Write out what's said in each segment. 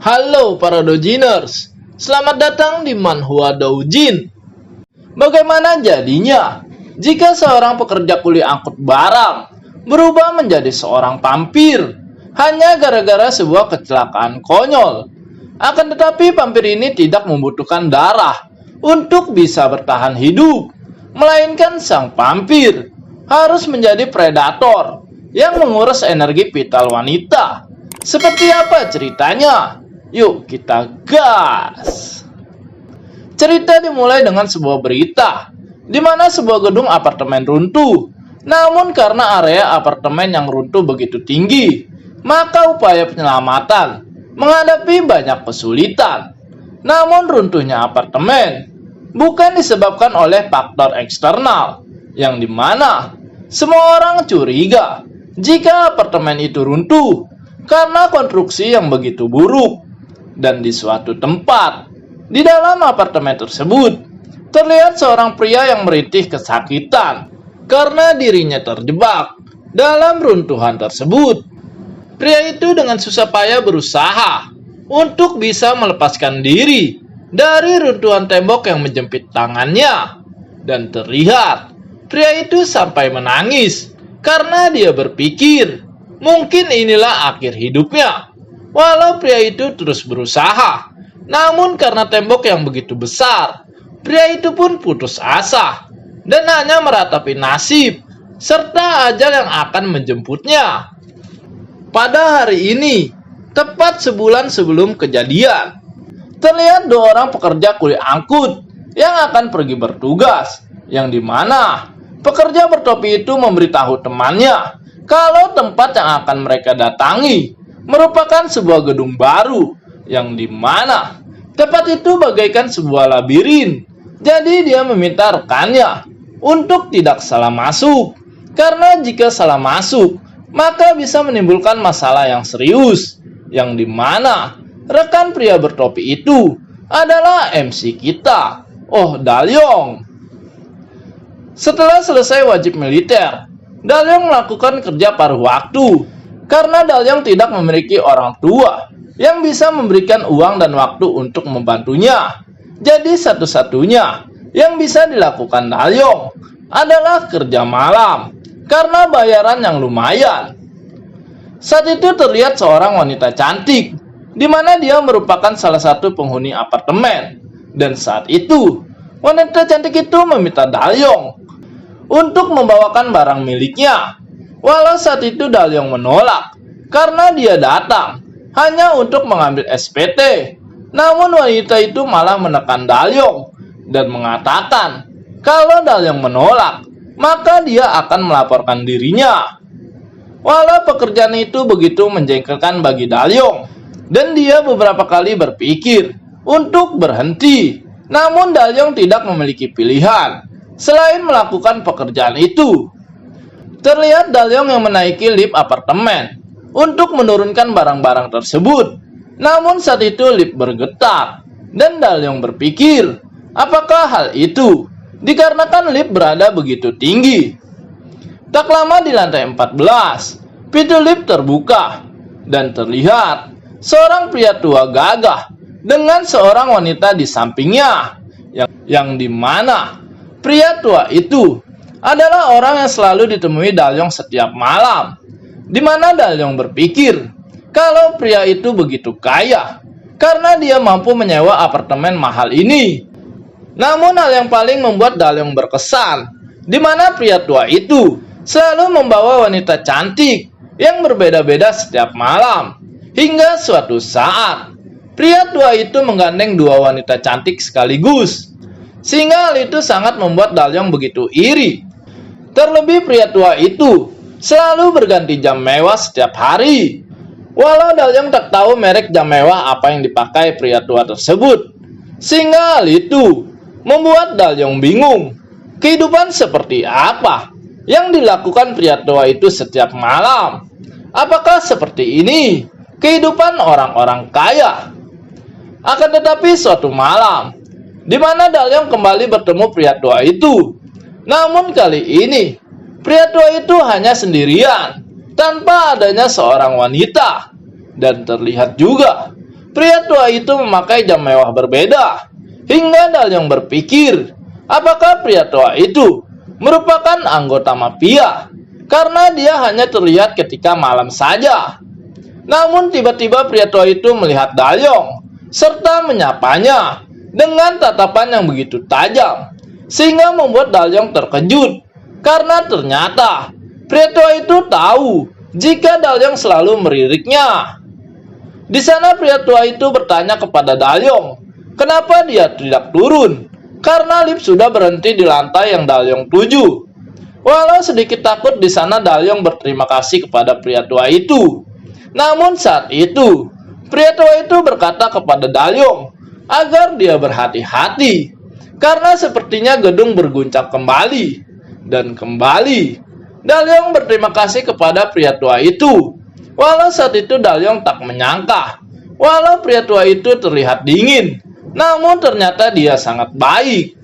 Halo para Dojiners, selamat datang di Manhwa Doujin. Bagaimana jadinya jika seorang pekerja kuli angkut barang berubah menjadi seorang vampir hanya gara-gara sebuah kecelakaan konyol? Akan tetapi vampir ini tidak membutuhkan darah untuk bisa bertahan hidup, melainkan sang vampir harus menjadi predator yang menguras energi vital wanita. Seperti apa ceritanya? Yuk kita gas! Cerita dimulai dengan sebuah berita di mana sebuah gedung apartemen runtuh. Namun karena area apartemen yang runtuh begitu tinggi, maka upaya penyelamatan menghadapi banyak kesulitan. Namun runtuhnya apartemen bukan disebabkan oleh faktor eksternal, yang dimana semua orang curiga jika apartemen itu runtuh karena konstruksi yang begitu buruk. Dan di suatu tempat di dalam apartemen tersebut terlihat seorang pria yang merintih kesakitan karena dirinya terjebak dalam runtuhan tersebut. Pria itu dengan susah payah berusaha untuk bisa melepaskan diri dari runtuhan tembok yang menjepit tangannya. Dan terlihat pria itu sampai menangis karena dia berpikir mungkin inilah akhir hidupnya. Walau pria itu terus berusaha, namun karena tembok yang begitu besar, pria itu pun putus asa dan hanya meratapi nasib serta ajal yang akan menjemputnya. Pada hari ini, tepat sebulan sebelum kejadian, terlihat dua orang pekerja kuli angkut yang akan pergi bertugas, yang dimana pekerja bertopi itu memberitahu temannya kalau tempat yang akan mereka datangi merupakan sebuah gedung baru, yang dimana tempat itu bagaikan sebuah labirin. Jadi dia meminta rekannya untuk tidak salah masuk, karena jika salah masuk maka bisa menimbulkan masalah yang serius, yang dimana rekan pria bertopi itu adalah MC kita, Oh Dalyong. Setelah selesai wajib militer, Dalyong melakukan kerja paruh waktu karena Dalyong tidak memiliki orang tua yang bisa memberikan uang dan waktu untuk membantunya. Jadi satu-satunya yang bisa dilakukan Dalyong adalah kerja malam karena bayaran yang lumayan. Saat itu terlihat seorang wanita cantik di mana dia merupakan salah satu penghuni apartemen. Dan saat itu wanita cantik itu meminta Dalyong untuk membawakan barang miliknya. Walau saat itu Dalyong menolak karena dia datang hanya untuk mengambil SPT. Namun wanita itu malah menekan Dalyong dan mengatakan kalau Dalyong menolak, maka dia akan melaporkan dirinya. Walau pekerjaan itu begitu menjengkelkan bagi Dalyong dan dia beberapa kali berpikir untuk berhenti, namun Dalyong tidak memiliki pilihan selain melakukan pekerjaan itu. Terlihat Dalyong yang menaiki lift apartemen untuk menurunkan barang-barang tersebut. Namun saat itu lift bergetar dan Dalyong berpikir, apakah hal itu dikarenakan lift berada begitu tinggi? Tak lama di lantai 14, pintu lift terbuka dan terlihat seorang pria tua gagah dengan seorang wanita di sampingnya, yang dimana pria tua itu adalah orang yang selalu ditemui Dalyong setiap malam, di mana Dalyong berpikir kalau pria itu begitu kaya karena dia mampu menyewa apartemen mahal ini. Namun hal yang paling membuat Dalyong berkesan, di mana pria tua itu selalu membawa wanita cantik yang berbeda-beda setiap malam. Hingga suatu saat, pria tua itu menggandeng dua wanita cantik sekaligus, sehingga hal itu sangat membuat Dalyong begitu iri. Terlebih pria tua itu selalu berganti jam mewah setiap hari. Walau Dalyong tak tahu merek jam mewah apa yang dipakai pria tua tersebut, sehingga hal itu membuat Dalyong bingung. Kehidupan seperti apa yang dilakukan pria tua itu setiap malam? Apakah seperti ini kehidupan orang-orang kaya? Akan tetapi suatu malam, di mana Dalyong kembali bertemu pria tua itu. Namun kali ini, pria tua itu hanya sendirian, tanpa adanya seorang wanita. Dan terlihat juga Pria tua itu memakai jam mewah berbeda, hingga Dalyong berpikir, apakah pria tua itu merupakan anggota mafia, karena dia hanya terlihat ketika malam saja. Namun tiba-tiba pria tua itu melihat Dalyong, serta menyapanya dengan tatapan yang begitu tajam, sehingga membuat Dalyong terkejut, karena ternyata pria tua itu tahu jika Dalyong selalu meliriknya. Di sana pria tua itu bertanya kepada Dalyong, kenapa dia tidak turun, karena lift sudah berhenti di lantai yang Dalyong tuju. Walau sedikit takut, di sana Dalyong berterima kasih kepada pria tua itu. Namun saat itu, pria tua itu berkata kepada Dalyong agar dia berhati-hati, karena sepertinya gedung berguncang kembali dan kembali. Dalyong berterima kasih kepada pria tua itu. Walau saat itu Dalyong tak menyangka, walau pria tua itu terlihat dingin, namun ternyata dia sangat baik.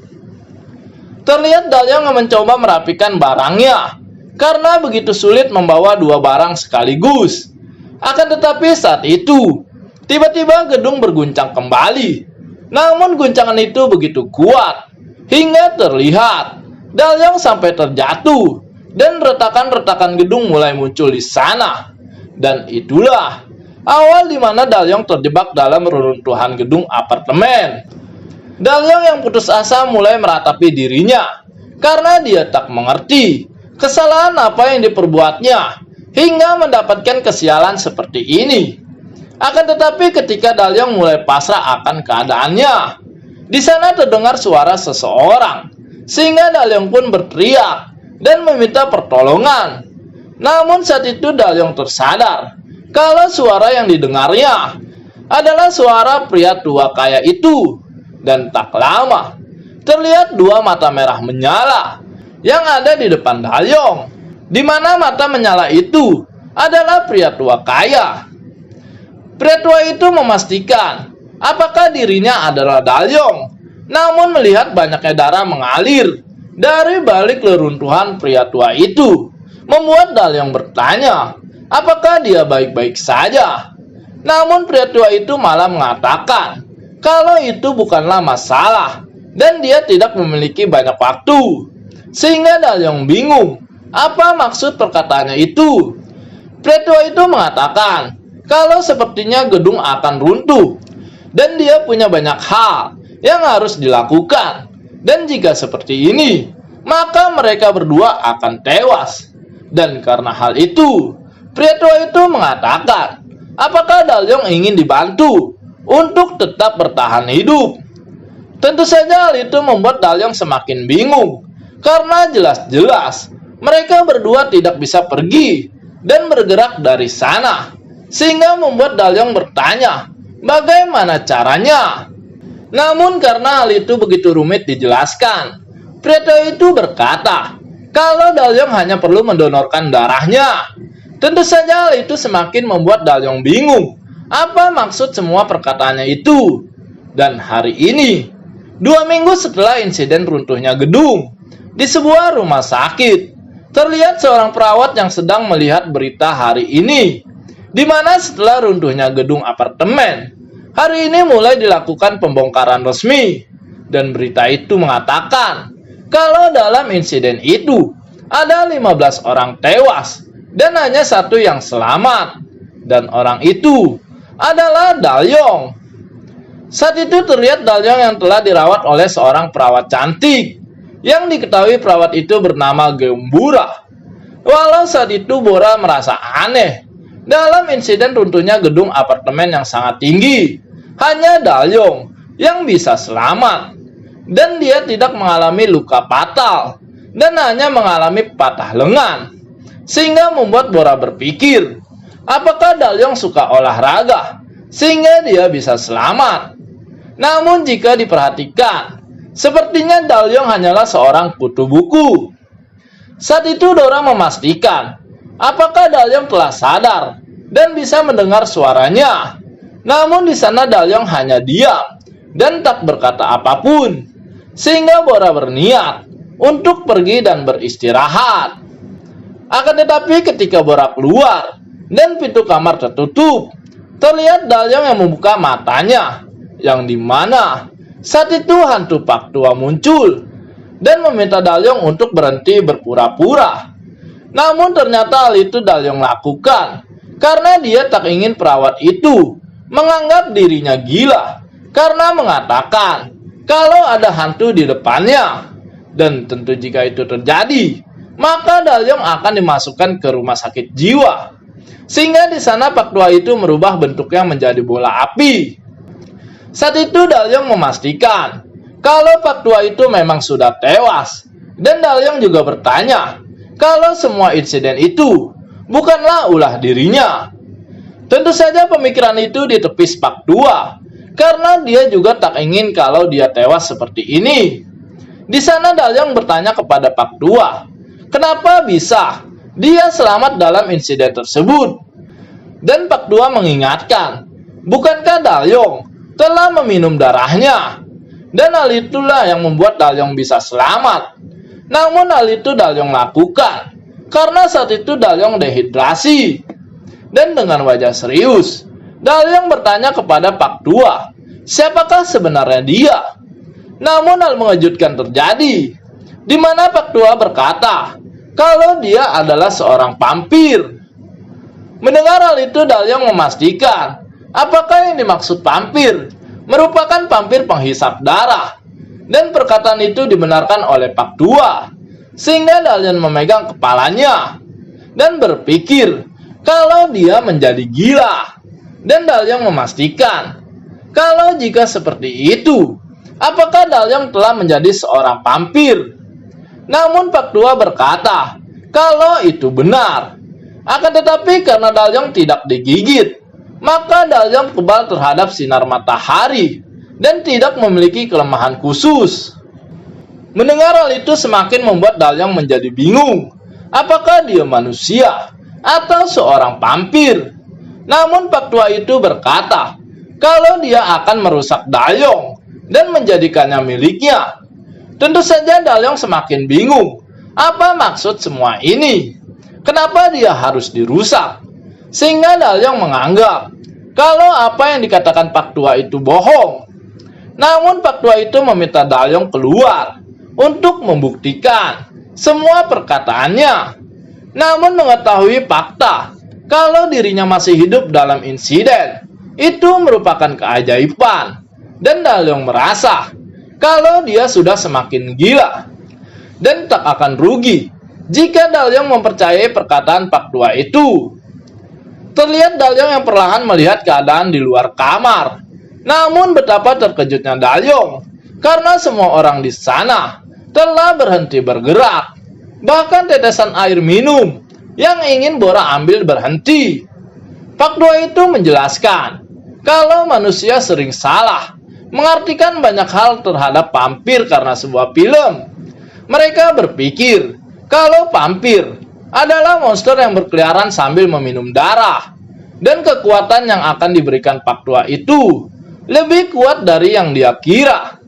Terlihat Dalyong mencoba merapikan barangnya, karena begitu sulit membawa dua barang sekaligus. Akan tetapi saat itu, tiba-tiba gedung berguncang kembali. Namun guncangan itu begitu kuat, hingga terlihat Dalyong sampai terjatuh, dan retakan-retakan gedung mulai muncul di sana. Dan itulah awal di mana Dalyong terjebak dalam reruntuhan gedung apartemen. Dalyong yang putus asa mulai meratapi dirinya, karena dia tak mengerti kesalahan apa yang diperbuatnya, hingga mendapatkan kesialan seperti ini. Akan tetapi ketika Dalyong mulai pasrah akan keadaannya, di sana terdengar suara seseorang, sehingga Dalyong pun berteriak dan meminta pertolongan. Namun saat itu Dalyong tersadar kalau suara yang didengarnya adalah suara pria tua kaya itu. Dan tak lama, terlihat dua mata merah menyala yang ada di depan Dalyong, di mana mata menyala itu adalah pria tua kaya. Pria tua itu memastikan apakah dirinya adalah Dalyong, namun melihat banyaknya darah mengalir dari balik reruntuhan pria tua itu, membuat Dalyong bertanya, apakah dia baik-baik saja? Namun pria tua itu malah mengatakan kalau itu bukanlah masalah dan dia tidak memiliki banyak waktu. Sehingga Dalyong bingung apa maksud perkataannya itu. Pria tua itu mengatakan kalau sepertinya gedung akan runtuh dan dia punya banyak hal yang harus dilakukan. Dan jika seperti ini, maka mereka berdua akan tewas. Dan karena hal itu, pria tua itu mengatakan, apakah Dalyong ingin dibantu untuk tetap bertahan hidup? Tentu saja hal itu membuat Dalyong semakin bingung, karena jelas-jelas mereka berdua tidak bisa pergi dan bergerak dari sana, sehingga membuat Dalyong bertanya, bagaimana caranya? Namun karena hal itu begitu rumit dijelaskan, pria tua itu berkata, kalau Dalyong hanya perlu mendonorkan darahnya. Tentu saja hal itu semakin membuat Dalyong bingung apa maksud semua perkataannya itu. Dan hari ini, 2 minggu setelah insiden runtuhnya gedung di sebuah rumah sakit, terlihat seorang perawat yang sedang melihat berita hari ini, di mana setelah runtuhnya gedung apartemen, hari ini mulai dilakukan pembongkaran resmi. Dan berita itu mengatakan kalau dalam insiden itu ada 15 orang tewas dan hanya 1 yang selamat, dan orang itu adalah Dalyong. Saat itu terlihat Dalyong yang telah dirawat oleh seorang perawat cantik yang diketahui perawat itu bernama Gembura. Walau saat itu Bora merasa aneh dalam insiden runtuhnya gedung apartemen yang sangat tinggi, hanya Dalyong yang bisa selamat. Dan dia tidak mengalami luka fatal dan hanya mengalami patah lengan, sehingga membuat Bora berpikir, apakah Dalyong suka olahraga sehingga dia bisa selamat? Namun jika diperhatikan, sepertinya Dalyong hanyalah seorang kutu buku. Saat itu Dora memastikan apakah Dalyong telah sadar dan bisa mendengar suaranya. Namun di sana Dalyong hanya diam dan tak berkata apapun. Sehingga Bora berniat untuk pergi dan beristirahat. Akan tetapi ketika Bora keluar dan pintu kamar tertutup, terlihat Dalyong yang membuka matanya, yang dimana saat itu hantu Pak Tua muncul dan meminta Dalyong untuk berhenti berpura-pura. Namun ternyata hal itu Dalyong lakukan karena dia tak ingin perawat itu menganggap dirinya gila karena mengatakan kalau ada hantu di depannya. Dan tentu jika itu terjadi, maka Dalyong akan dimasukkan ke rumah sakit jiwa. Sehingga di sana Pak Tua itu merubah bentuknya menjadi bola api. Saat itu Dalyong memastikan kalau Pak Tua itu memang sudah tewas. Dan Dalyong juga bertanya kalau semua insiden itu bukanlah ulah dirinya. Tentu saja pemikiran itu ditepis Pak Tua karena dia juga tak ingin kalau dia tewas seperti ini. Di sana Dalyong bertanya kepada Pak Tua, kenapa bisa dia selamat dalam insiden tersebut? Dan Pak Tua mengingatkan, bukankah Dalyong telah meminum darahnya? Dan hal itulah yang membuat Dalyong bisa selamat. Namun hal itu Dalyong lakukan karena saat itu Dalyong dehidrasi. Dan dengan wajah serius, Dalyong bertanya kepada Pak Tua, siapakah sebenarnya dia? Namun hal mengejutkan terjadi, di mana Pak Tua berkata kalau dia adalah seorang vampir. Mendengar hal itu Dalyong memastikan apakah yang dimaksud vampir merupakan vampir penghisap darah. Dan perkataan itu dibenarkan oleh Pak Tua, sehingga Dalyong memegang kepalanya dan berpikir kalau dia menjadi gila. Dan Dalyong memastikan kalau jika seperti itu, apakah Dalyong telah menjadi seorang vampir? Namun Pak Tua berkata kalau itu benar. Akan tetapi karena Dalyong tidak digigit, maka Dalyong kebal terhadap sinar matahari dan tidak memiliki kelemahan khusus. Mendengar hal itu semakin membuat Dalyong menjadi bingung. Apakah dia manusia atau seorang vampir? Namun Pak Tua itu berkata kalau dia akan merusak Dalyong dan menjadikannya miliknya. Tentu saja Dalyong semakin bingung. Apa maksud semua ini? Kenapa dia harus dirusak? Sehingga Dalyong menganggap kalau apa yang dikatakan Pak Tua itu bohong. Namun Pak Tua itu meminta Dalyong keluar untuk membuktikan semua perkataannya. Namun mengetahui fakta kalau dirinya masih hidup dalam insiden itu merupakan keajaiban. Dan Dalyong merasa kalau dia sudah semakin gila dan tak akan rugi jika Dalyong mempercayai perkataan Pak Tua itu. Terlihat Dalyong yang perlahan melihat keadaan di luar kamar. Namun betapa terkejutnya Dalyong karena semua orang di sana telah berhenti bergerak. Bahkan tetesan air minum yang ingin Bora ambil berhenti. Pak Tua itu menjelaskan kalau manusia sering salah mengartikan banyak hal terhadap vampir karena sebuah film. Mereka berpikir kalau vampir adalah monster yang berkeliaran sambil meminum darah. Dan kekuatan yang akan diberikan Pak Tua itu lebih kuat dari yang dia kira.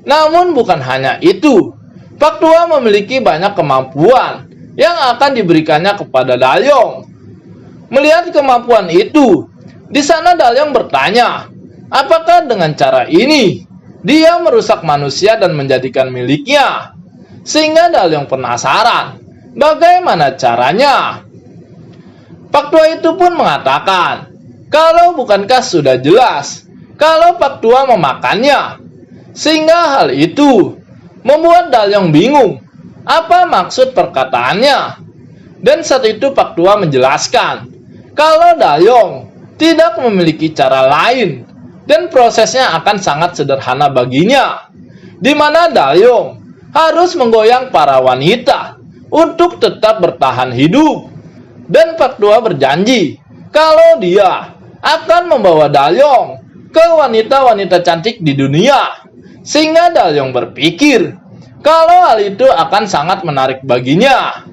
Namun bukan hanya itu, Pak Tua memiliki banyak kemampuan yang akan diberikannya kepada Dalyong. Melihat kemampuan itu, di sana Dalyong bertanya, apakah dengan cara ini dia merusak manusia dan menjadikan miliknya? Sehingga Dalyong penasaran bagaimana caranya. Pak Tua itu pun mengatakan kalau bukankah sudah jelas kalau Pak Tua memakannya. Sehingga hal itu membuat Dalyong bingung apa maksud perkataannya. Dan saat itu Pak Tua menjelaskan kalau Dalyong tidak memiliki cara lain dan prosesnya akan sangat sederhana baginya, di mana Dalyong harus menggoyang para wanita untuk tetap bertahan hidup. Dan Pak Tua berjanji kalau dia akan membawa Dalyong ke wanita-wanita cantik di dunia. Sehingga Dalyong berpikir kalau hal itu akan sangat menarik baginya.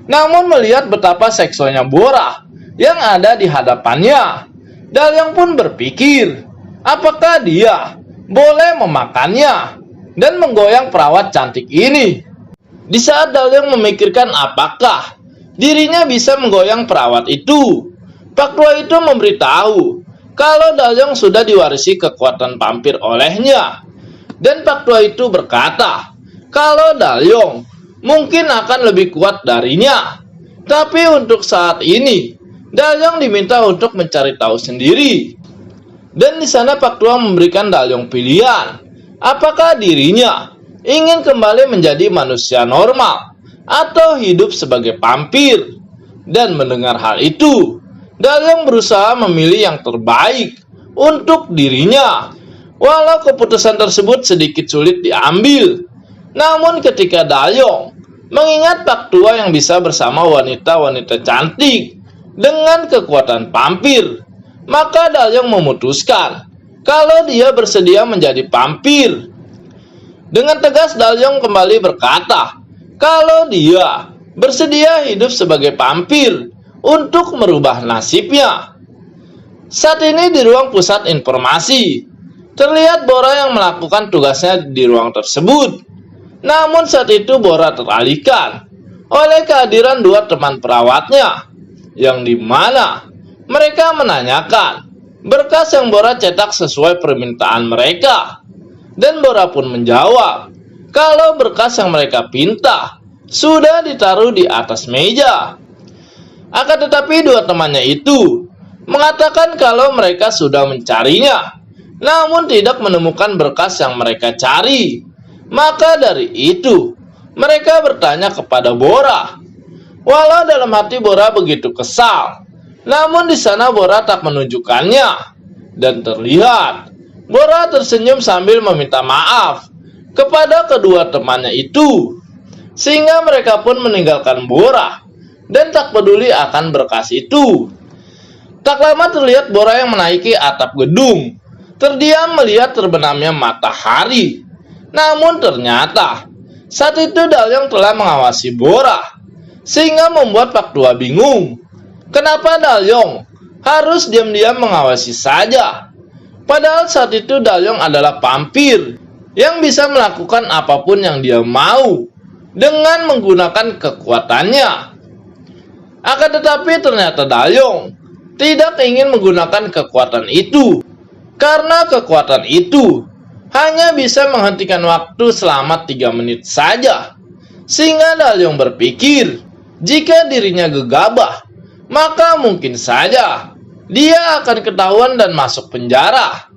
Namun melihat betapa seksualnya Bora yang ada di hadapannya, Dalyong pun berpikir apakah dia boleh memakannya dan menggoyang perawat cantik ini. Di saat Dalyong memikirkan apakah dirinya bisa menggoyang perawat itu, Pak Tua itu memberitahu kalau Dalyong sudah diwarisi kekuatan vampir olehnya. Dan Pak Tua itu berkata, kalau Dalyong mungkin akan lebih kuat darinya. Tapi untuk saat ini, Dalyong diminta untuk mencari tahu sendiri. Dan di sana Pak Tua memberikan Dalyong pilihan, apakah dirinya ingin kembali menjadi manusia normal atau hidup sebagai vampir. Dan mendengar hal itu, Dalyong berusaha memilih yang terbaik untuk dirinya. Walau keputusan tersebut sedikit sulit diambil, namun ketika Dalyong mengingat Pak Tua yang bisa bersama wanita-wanita cantik dengan kekuatan vampir, maka Dalyong memutuskan kalau dia bersedia menjadi vampir. Dengan tegas Dalyong kembali berkata kalau dia bersedia hidup sebagai vampir untuk merubah nasibnya. Saat ini di ruang pusat informasi, terlihat Bora yang melakukan tugasnya di ruang tersebut. Namun saat itu Bora teralihkan oleh kehadiran dua teman perawatnya, yang dimana mereka menanyakan berkas yang Bora cetak sesuai permintaan mereka. Dan Bora pun menjawab kalau berkas yang mereka pinta sudah ditaruh di atas meja. Akan tetapi dua temannya itu mengatakan kalau mereka sudah mencarinya, namun tidak menemukan berkas yang mereka cari. Maka dari itu, mereka bertanya kepada Bora. Walau dalam hati Bora begitu kesal, namun di sana Bora tak menunjukkannya. Dan terlihat, Bora tersenyum sambil meminta maaf kepada kedua temannya itu. Sehingga mereka pun meninggalkan Bora dan tak peduli akan berkas itu. Tak lama terlihat Bora yang menaiki atap gedung, terdiam melihat terbenamnya matahari. Namun ternyata saat itu Dalyong telah mengawasi Bora, sehingga membuat Pak Tua bingung. Kenapa Dalyong harus diam-diam mengawasi saja? Padahal saat itu Dalyong adalah vampir yang bisa melakukan apapun yang dia mau dengan menggunakan kekuatannya. Akan tetapi ternyata Dalyong tidak ingin menggunakan kekuatan itu, karena kekuatan itu hanya bisa menghentikan waktu selama 3 menit saja. Sehingga Dalyong berpikir, jika dirinya gegabah, maka mungkin saja dia akan ketahuan dan masuk penjara.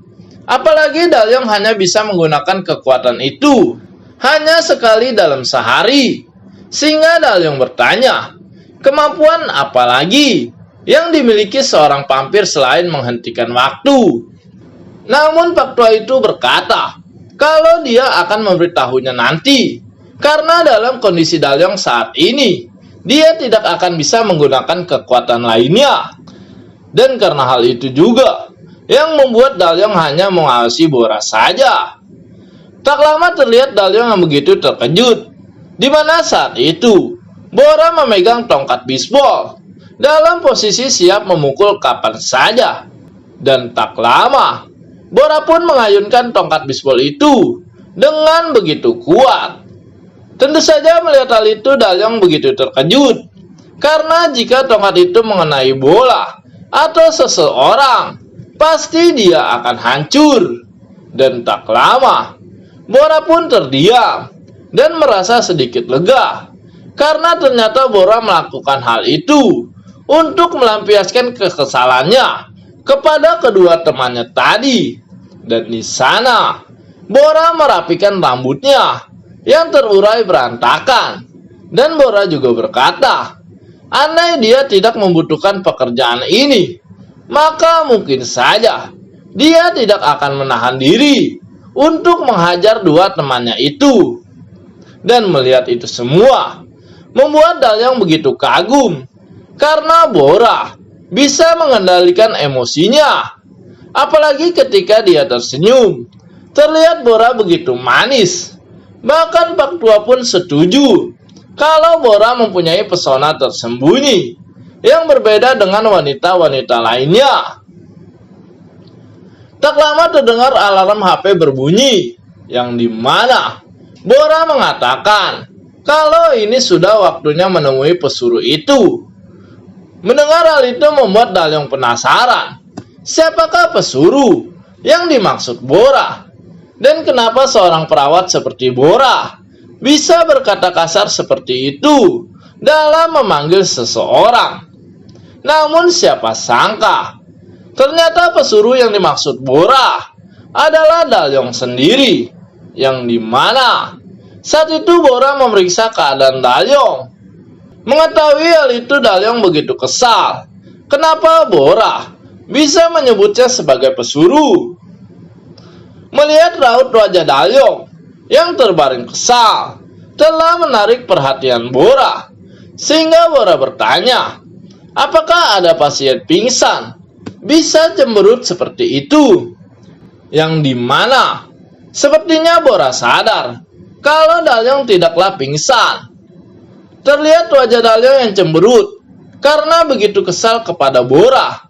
Apalagi Dalyong hanya bisa menggunakan kekuatan itu hanya sekali dalam sehari. Sehingga Dalyong bertanya, kemampuan apa lagi yang dimiliki seorang vampir selain menghentikan waktu? Namun Pak Tua itu berkata kalau dia akan memberitahunya nanti, karena dalam kondisi Dalyong saat ini, dia tidak akan bisa menggunakan kekuatan lainnya. Dan karena hal itu juga yang membuat Dalyong hanya mengawasi Bora saja. Tak lama terlihat Dalyong yang begitu terkejut, di mana saat itu Bora memegang tongkat bisbol dalam posisi siap memukul kapan saja. Dan tak lama, Bora pun mengayunkan tongkat bisbol itu dengan begitu kuat. Tentu saja melihat hal itu Dalyong begitu terkejut, karena jika tongkat itu mengenai bola atau seseorang, pasti dia akan hancur. Dan tak lama, Bora pun terdiam dan merasa sedikit lega, karena ternyata Bora melakukan hal itu untuk melampiaskan kekesalannya kepada kedua temannya tadi. Dan di sana, Bora merapikan rambutnya yang terurai berantakan. Dan Bora juga berkata, andai dia tidak membutuhkan pekerjaan ini, maka mungkin saja dia tidak akan menahan diri untuk menghajar dua temannya itu. Dan melihat itu semua membuat Dalyong begitu kagum, karena Bora bisa mengendalikan emosinya. Apalagi ketika dia tersenyum, terlihat Bora begitu manis. Bahkan Pak Tua pun setuju kalau Bora mempunyai pesona tersembunyi yang berbeda dengan wanita-wanita lainnya. Tak lama terdengar alarm HP berbunyi, yang dimana Bora mengatakan kalau ini sudah waktunya menemui pesuruh itu. Mendengar hal itu membuat Dalyong penasaran, Siapakah pesuruh yang dimaksud Bora? Dan kenapa seorang perawat seperti Bora bisa berkata kasar seperti itu dalam memanggil seseorang? Namun siapa sangka, ternyata pesuruh yang dimaksud Bora adalah Dalyong sendiri, yang dimana saat itu Bora memeriksa keadaan Dalyong. Mengetahui hal itu, Dalyong begitu kesal. Kenapa Bora bisa menyebutnya sebagai pesuruh? Melihat raut wajah Dalyong yang terbaring kesal telah menarik perhatian Bora, sehingga Bora bertanya, apakah ada pasien pingsan bisa cemberut seperti itu? Yang dimana sepertinya Bora sadar kalau Dalyong tidaklah pingsan. Terlihat wajah Dalyong yang cemberut karena begitu kesal kepada Bora.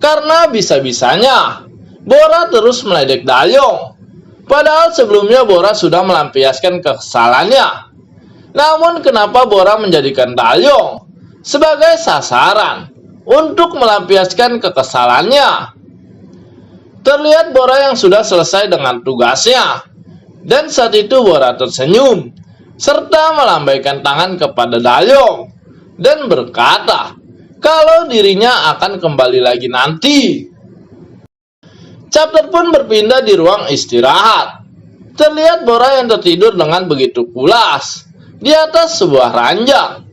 Karena bisa-bisanya Bora terus meledek Dalyong. Padahal sebelumnya Bora sudah melampiaskan kekesalannya. Namun kenapa Bora menjadikan Dalyong sebagai sasaran untuk melampiaskan kekesalannya? Terlihat Bora yang sudah selesai dengan tugasnya. Dan saat itu Bora tersenyum serta melambaikan tangan kepada Dalyong dan berkata kalau dirinya akan kembali lagi nanti. Chapter pun berpindah di ruang istirahat. Terlihat Bora yang tertidur dengan begitu pulas di atas sebuah ranjang.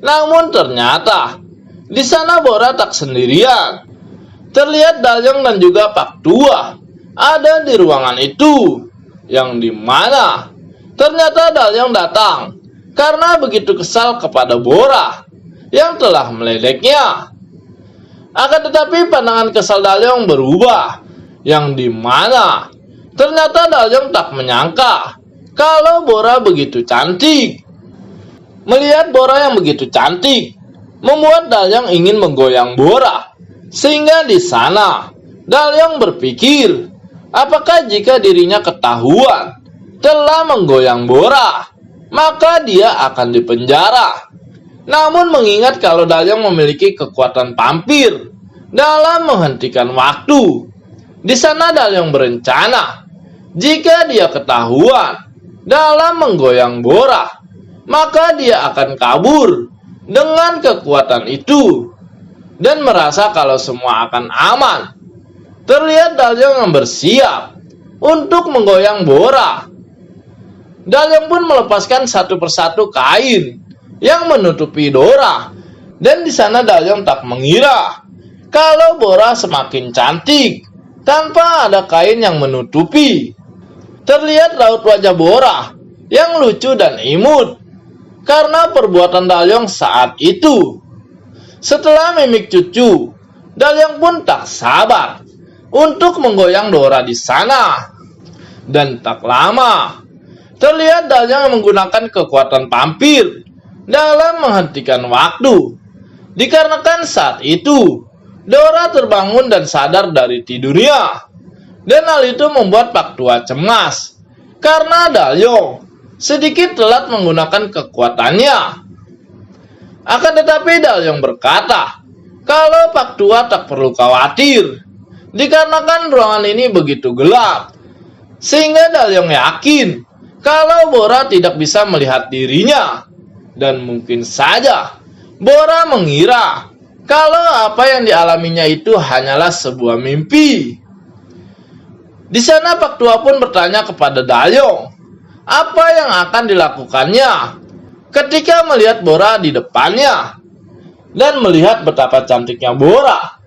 Namun ternyata di sana Bora tak sendirian. Terlihat Dalyong dan juga Pak Tua ada di ruangan itu, yang dimana ternyata Dalyong datang karena begitu kesal kepada Bora yang telah meledeknya. Akan tetapi pandangan kesal Dalyong berubah, yang dimana ternyata Dalyong tak menyangka kalau Bora begitu cantik. Melihat Bora yang begitu cantik membuat Dalyong ingin menggoyang Bora, sehingga di sana Dalyong berpikir, apakah jika dirinya ketahuan telah menggoyang Bora, maka dia akan dipenjara. Namun mengingat kalau Dalyong memiliki kekuatan vampir dalam menghentikan waktu, di sana Dalyong berencana jika dia ketahuan dalam menggoyang Bora, maka dia akan kabur dengan kekuatan itu dan merasa kalau semua akan aman. Terlihat Dalyong yang bersiap untuk menggoyang Bora. Dalyong pun melepaskan satu persatu kain yang menutupi Bora, dan di sana Dalyong tak mengira kalau Bora semakin cantik tanpa ada kain yang menutupi. Terlihat raut wajah Bora yang lucu dan imut karena perbuatan Dalyong saat itu. Setelah mimik cucu, Dalyong pun tak sabar untuk menggoyang Bora di sana. Dan tak lama, terlihat Dalyong menggunakan kekuatan vampir dalam menghentikan waktu. Dikarenakan saat itu Bora terbangun dan sadar dari tidurnya. Dan hal itu membuat Pak Tua cemas karena Dalyong sedikit telat menggunakan kekuatannya. Akan tetapi Dalyong berkata kalau Pak Tua tak perlu khawatir, dikarenakan ruangan ini begitu gelap, sehingga Dalyong yakin kalau Bora tidak bisa melihat dirinya. Dan mungkin saja Bora mengira kalau apa yang dialaminya itu hanyalah sebuah mimpi. Di sana Pak Tua pun bertanya kepada Dalyong apa yang akan dilakukannya ketika melihat Bora di depannya. Dan melihat betapa cantiknya Bora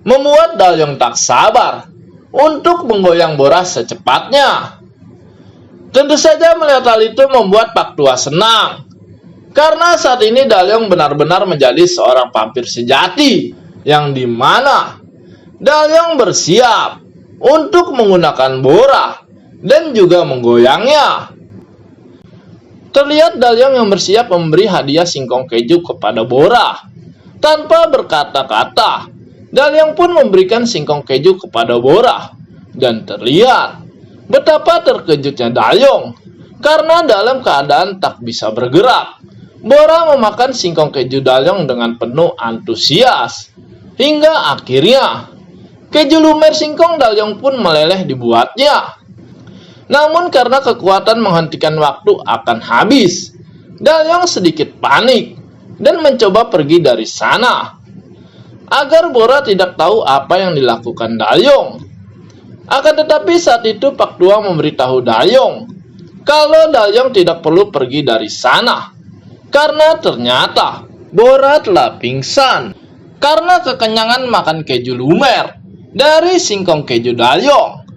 membuat Dalyong tak sabar untuk menggoyang Bora secepatnya. Tentu saja melihat hal itu membuat Pak Tua senang, karena saat ini Dalyong benar-benar menjadi seorang vampir sejati, yang dimana Dalyong bersiap untuk menggunakan Bora dan juga menggoyangnya. Terlihat Dalyong yang bersiap memberi hadiah singkong keju kepada Bora. Tanpa berkata-kata, Dalyong pun memberikan singkong keju kepada Bora. Dan terlihat betapa terkejutnya Dalyong karena dalam keadaan tak bisa bergerak, Bora memakan singkong keju Dalyong dengan penuh antusias. Hingga akhirnya Keju lumer singkong Dalyong pun meleleh dibuatnya. Namun karena kekuatan menghentikan waktu akan habis, Dalyong sedikit panik dan mencoba pergi dari sana. Agar Bora tidak tahu apa yang dilakukan Dalyong. Akan tetapi saat itu Pak Tua memberitahu Dalyong kalau Dalyong tidak perlu pergi dari sana. Karena ternyata Bora telah pingsan karena kekenyangan makan keju lumer dari singkong keju Dalyong.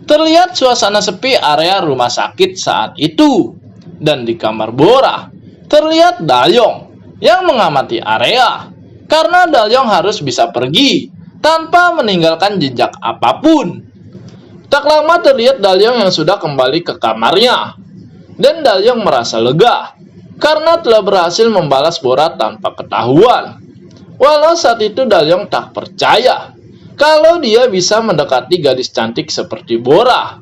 Terlihat suasana sepi area rumah sakit saat itu. Dan di kamar Bora terlihat Dalyong yang mengamati area. Karena Dalyong harus bisa pergi tanpa meninggalkan jejak apapun. Tak lama terlihat Dalyong yang sudah kembali ke kamarnya. Dan Dalyong merasa lega karena telah berhasil membalas Bora tanpa ketahuan. Walau saat itu Dalyong tak percaya kalau dia bisa mendekati gadis cantik seperti Bora.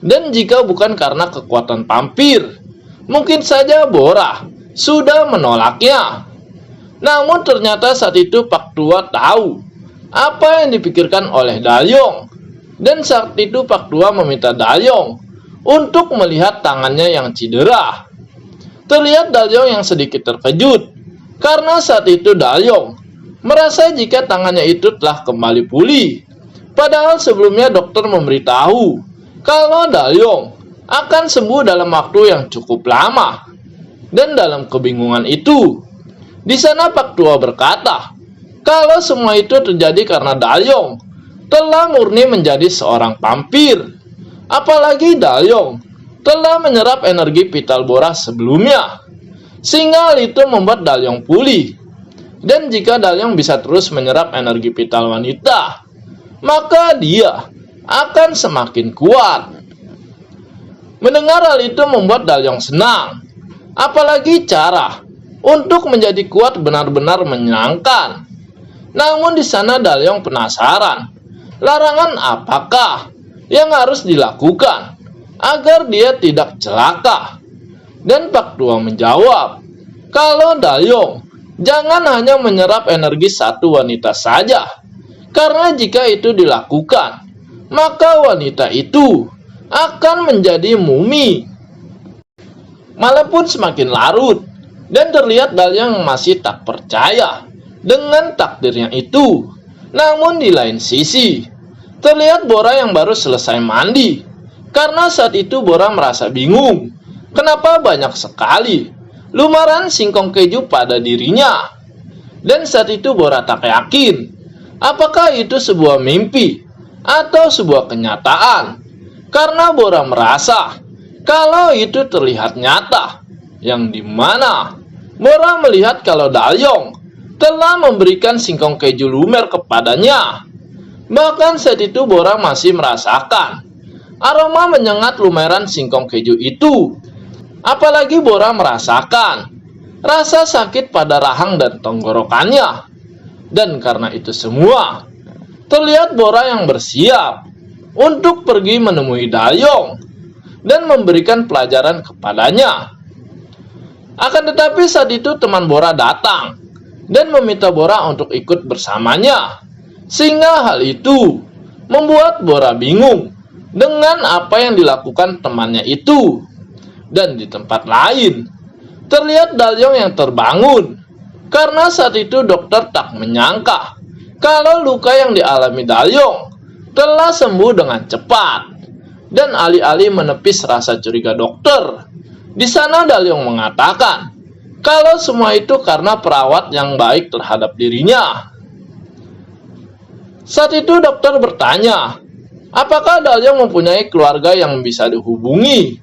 Dan jika bukan karena kekuatan vampir, mungkin saja Bora sudah menolaknya. Namun ternyata saat itu Pak Tua tahu apa yang dipikirkan oleh Dalyong. Dan saat itu Pak Tua meminta Dalyong untuk melihat tangannya yang cedera. Terlihat Dalyong yang sedikit terkejut karena saat itu Dalyong merasa jika tangannya itu telah kembali pulih. Padahal sebelumnya dokter memberitahu kalau Dalyong akan sembuh dalam waktu yang cukup lama. Dan dalam kebingungan itu, di sana Pak Tua berkata kalau semua itu terjadi karena Dalyong telah murni menjadi seorang vampir. Apalagi Dalyong telah menyerap energi vital Bora sebelumnya, sehingga hal itu membuat Dalyong pulih. Dan jika Dalyong bisa terus menyerap energi vital wanita, maka dia akan semakin kuat. Mendengar hal itu membuat Dalyong senang. Apalagi cara untuk menjadi kuat benar-benar menyenangkan. Namun di sana Dalyong penasaran, larangan apakah yang harus dilakukan agar dia tidak celaka. Dan Pak Tua menjawab kalau Dalyong jangan hanya menyerap energi satu wanita saja, karena jika itu dilakukan, maka wanita itu akan menjadi mumi. Malam pun semakin larut, dan terlihat Dalyong masih tak percaya dengan takdirnya itu. Namun di lain sisi, terlihat Bora yang baru selesai mandi. Karena saat itu Bora merasa bingung, kenapa banyak sekali lumaran singkong keju pada dirinya. Dan saat itu Bora tak yakin apakah itu sebuah mimpi atau sebuah kenyataan. Karena Bora merasa kalau itu terlihat nyata, yang dimana Bora melihat kalau Dalyong telah memberikan singkong keju lumer kepadanya. Bahkan saat itu Bora masih merasakan aroma menyengat lumeran singkong keju itu. Apalagi Bora merasakan rasa sakit pada rahang dan tenggorokannya. Dan karena itu semua, terlihat Bora yang bersiap untuk pergi menemui Dalyong dan memberikan pelajaran kepadanya. Akan tetapi saat itu teman Bora datang dan meminta Bora untuk ikut bersamanya. Sehingga hal itu membuat Bora bingung dengan apa yang dilakukan temannya itu. Dan di tempat lain, terlihat Dalyong yang terbangun. Karena saat itu dokter tak menyangka kalau luka yang dialami Dalyong telah sembuh dengan cepat. Dan alih-alih menepis rasa curiga dokter, di sana Dalyong mengatakan kalau semua itu karena perawat yang baik terhadap dirinya. Saat itu dokter bertanya, apakah Dalyong mempunyai keluarga yang bisa dihubungi?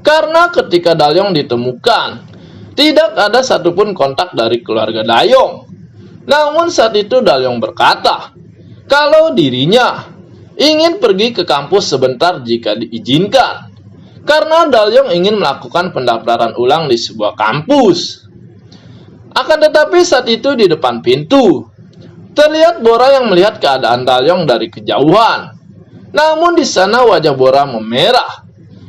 Karena ketika Dalyong ditemukan, tidak ada satupun kontak dari keluarga Dalyong. Namun saat itu Dalyong berkata kalau dirinya ingin pergi ke kampus sebentar jika diizinkan. Karena Dalyong ingin melakukan pendaftaran ulang di sebuah kampus. Akan tetapi saat itu di depan pintu, terlihat Bora yang melihat keadaan Dalyong dari kejauhan. Namun di sana wajah Bora memerah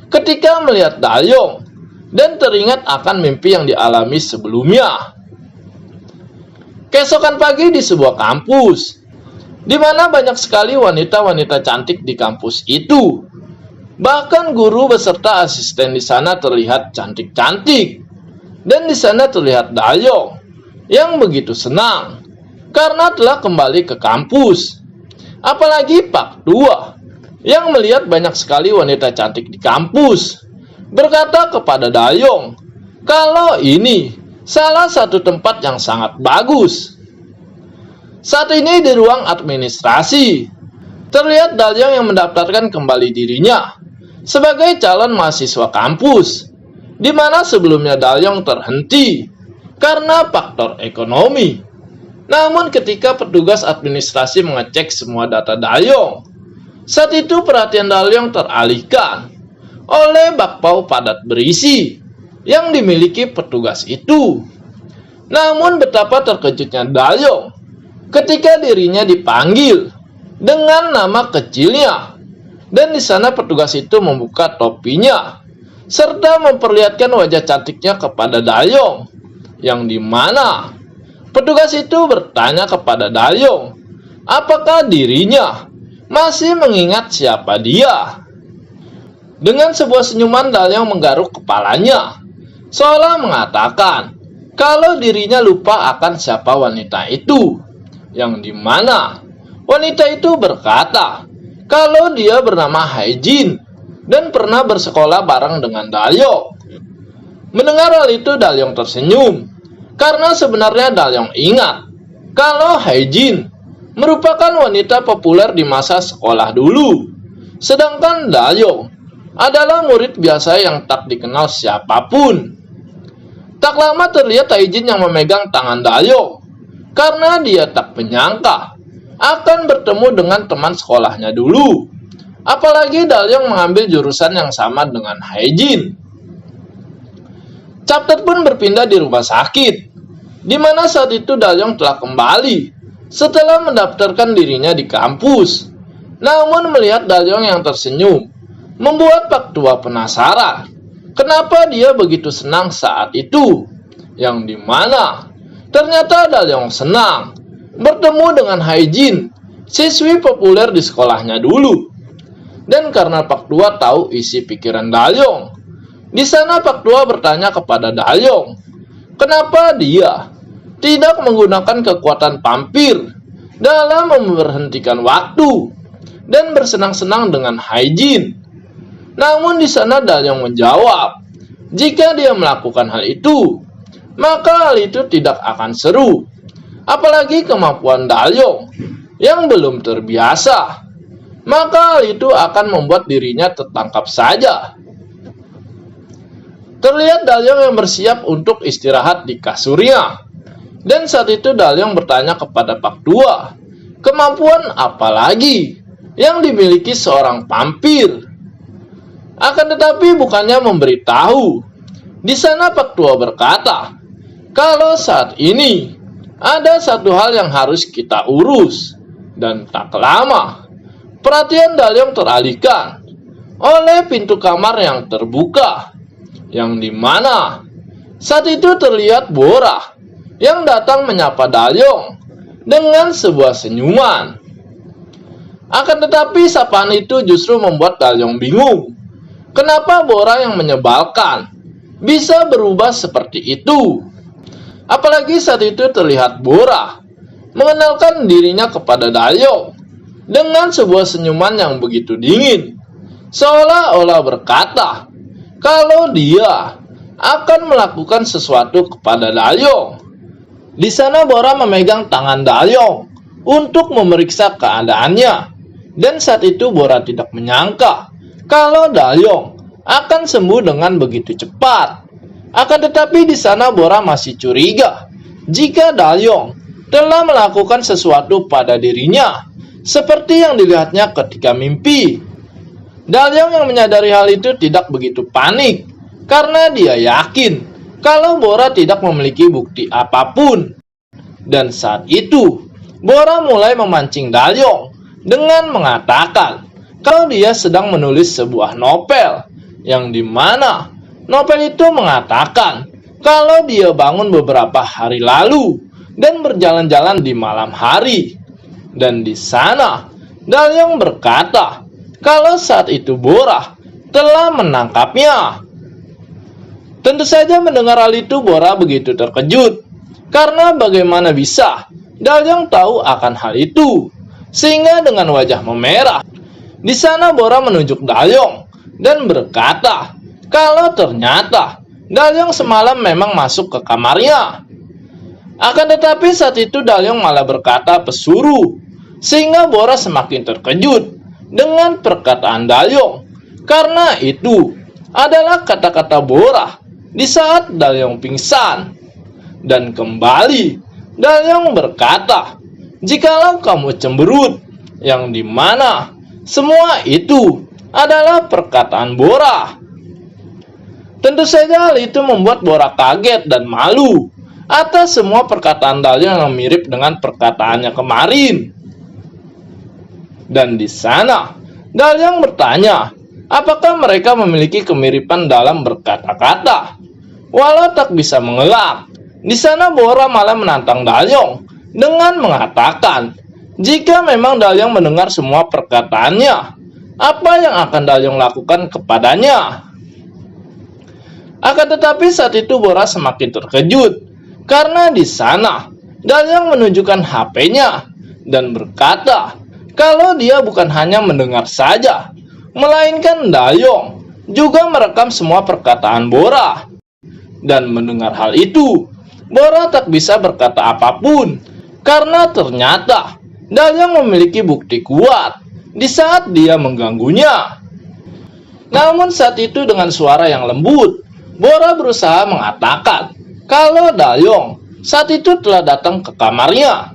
ketika melihat Dalyong dan teringat akan mimpi yang dialami sebelumnya. Keesokan pagi di sebuah kampus, di mana banyak sekali wanita-wanita cantik di kampus itu. Bahkan guru beserta asisten di sana terlihat cantik-cantik. Dan di sana terlihat Dalyong yang begitu senang karena telah kembali ke kampus. Apalagi Pak Tua yang melihat banyak sekali wanita cantik di kampus, berkata kepada Dalyong kalau ini salah satu tempat yang sangat bagus. Saat ini di ruang administrasi, terlihat Dalyong yang mendaftarkan kembali dirinya sebagai calon mahasiswa kampus, di mana sebelumnya Dalyong terhenti karena faktor ekonomi. Namun ketika petugas administrasi mengecek semua data Dalyong, saat itu perhatian Dalyong teralihkan oleh bakpao padat berisi yang dimiliki petugas itu. Namun betapa terkejutnya Dalyong ketika dirinya dipanggil dengan nama kecilnya, dan di sana petugas itu membuka topinya serta memperlihatkan wajah cantiknya kepada Dalyong, yang dimana petugas itu bertanya kepada Dalyong apakah dirinya masih mengingat siapa dia. Dengan sebuah senyuman Dalyong menggaruk kepalanya seolah mengatakan kalau dirinya lupa akan siapa wanita itu, yang dimana wanita itu berkata kalau dia bernama Haejin dan pernah bersekolah bareng dengan Dalyong. Mendengar hal itu Dalyong tersenyum karena sebenarnya Dalyong ingat kalau Haejin merupakan wanita populer di masa sekolah dulu, sedangkan Dalyong adalah murid biasa yang tak dikenal siapapun. Tak lama terlihat Haejin yang memegang tangan Dalyong karena dia tak menyangka akan bertemu dengan teman sekolahnya dulu. Apalagi Dalyong mengambil jurusan yang sama dengan Haejin. Chapter pun berpindah di rumah sakit, di mana saat itu Dalyong telah kembali setelah mendaftarkan dirinya di kampus. Namun melihat Dalyong yang tersenyum membuat Pak Tua penasaran kenapa dia begitu senang saat itu, yang dimana ternyata Dalyong senang bertemu dengan Haejin, siswi populer di sekolahnya dulu. Dan karena Pak Tua tahu isi pikiran Dalyong, di sana Pak Tua bertanya kepada Dalyong, kenapa dia tidak menggunakan kekuatan vampir dalam memberhentikan waktu dan bersenang-senang dengan Haejin. Namun di sana Dalyong menjawab, jika dia melakukan hal itu, maka hal itu tidak akan seru. Apalagi kemampuan Dalyong yang belum terbiasa, maka hal itu akan membuat dirinya tertangkap saja. Terlihat Dalyong yang bersiap untuk istirahat di kasurnya. Dan saat itu Dalyong bertanya kepada Pak Tua, kemampuan apa lagi yang dimiliki seorang vampir? Akan tetapi bukannya memberitahu. Di sana Pak Tua berkata, kalau saat ini ada satu hal yang harus kita urus. Dan tak lama, perhatian Dalyong teralihkan oleh pintu kamar yang terbuka, yang dimana saat itu terlihat Bora yang datang menyapa Dalyong dengan sebuah senyuman. Akan tetapi sapaan itu justru membuat Dalyong bingung. Kenapa Bora yang menyebalkan bisa berubah seperti itu? Apalagi saat itu terlihat Bora mengenalkan dirinya kepada Dalyong dengan sebuah senyuman yang begitu dingin, seolah-olah berkata kalau dia akan melakukan sesuatu kepada Dalyong. Di sana Bora memegang tangan Dalyong untuk memeriksa keadaannya, dan saat itu Bora tidak menyangka kalau Dalyong akan sembuh dengan begitu cepat. Akan tetapi di sana Bora masih curiga jika Dalyong telah melakukan sesuatu pada dirinya, seperti yang dilihatnya ketika mimpi. Dalyong yang menyadari hal itu tidak begitu panik, karena dia yakin kalau Bora tidak memiliki bukti apapun. Dan saat itu, Bora mulai memancing Dalyong dengan mengatakan kalau dia sedang menulis sebuah novel, yang dimana novel itu mengatakan kalau dia bangun beberapa hari lalu dan berjalan-jalan di malam hari. Dan di sana, Dalyong berkata kalau saat itu Bora telah menangkapnya. Tentu saja mendengar hal itu Bora begitu terkejut, karena bagaimana bisa Dalyong tahu akan hal itu, sehingga dengan wajah memerah. Di sana Bora menunjuk Dalyong dan berkata kalau ternyata Dalyong semalam memang masuk ke kamarnya. Akan tetapi saat itu Dalyong malah berkata pesuruh, sehingga Bora semakin terkejut dengan perkataan Dalyong, karena itu adalah kata-kata Bora di saat Dalyong pingsan. Dan kembali Dalyong berkata, jikalau kamu cemberut, yang dimana semua itu adalah perkataan Bora. Tentu saja hal itu membuat Bora kaget dan malu atas semua perkataan Dalyong yang mirip dengan perkataannya kemarin. Dan di sana Dalyong bertanya, apakah mereka memiliki kemiripan dalam berkata-kata. Walau tak bisa mengelak, di sana Bora malah menantang Dalyong dengan mengatakan, jika memang Dalyong mendengar semua perkataannya, apa yang akan Dalyong lakukan kepadanya? Akan tetapi saat itu Bora semakin terkejut, karena di sana Dalyong menunjukkan HP-nya dan berkata kalau dia bukan hanya mendengar saja, melainkan Dalyong juga merekam semua perkataan Bora. Dan mendengar hal itu, Bora tak bisa berkata apapun, karena ternyata Dalyong memiliki bukti kuat di saat dia mengganggunya. Namun saat itu dengan suara yang lembut, Bora berusaha mengatakan kalau Dalyong saat itu telah datang ke kamarnya.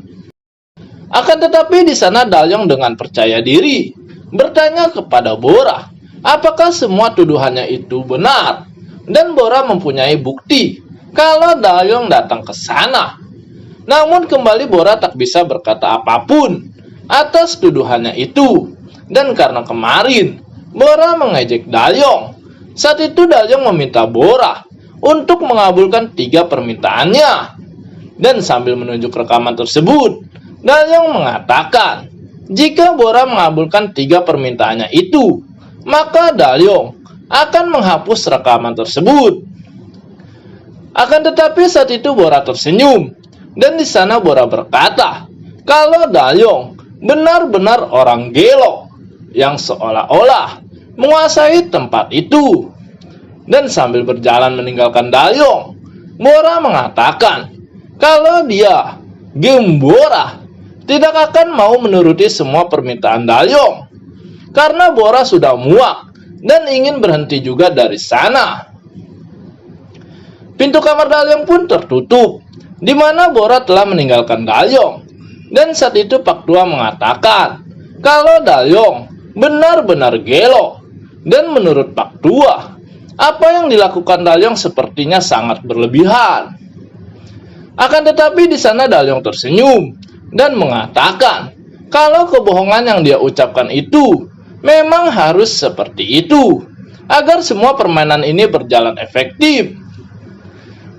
Akan tetapi di sana Dalyong dengan percaya diri bertanya kepada Bora, apakah semua tuduhannya itu benar? Dan Bora mempunyai bukti kalau Dalyong datang ke sana. Namun kembali Bora tak bisa berkata apapun atas tuduhannya itu. Dan karena kemarin Bora mengejek Dalyong, saat itu Dalyong meminta Bora untuk mengabulkan 3 permintaannya. Dan sambil menunjuk rekaman tersebut, Dalyong mengatakan jika Bora mengabulkan 3 permintaannya itu, maka Dalyong akan menghapus rekaman tersebut. Akan tetapi saat itu Bora tersenyum, dan di sana Bora berkata kalau Dalyong benar-benar orang gelo yang seolah-olah menguasai tempat itu. Dan sambil berjalan meninggalkan Dalyong, Bora mengatakan kalau dia, Bora, tidak akan mau menuruti semua permintaan Dalyong, karena Bora sudah muak dan ingin berhenti juga dari sana. Pintu kamar Dalyong pun tertutup, di mana Bora telah meninggalkan Dalyong. Dan saat itu Pak Tua mengatakan kalau Dalyong benar-benar gelo. Dan menurut Pak Tua, apa yang dilakukan Dalyong sepertinya sangat berlebihan. Akan tetapi di sana Dalyong tersenyum dan mengatakan kalau kebohongan yang dia ucapkan itu memang harus seperti itu agar semua permainan ini berjalan efektif.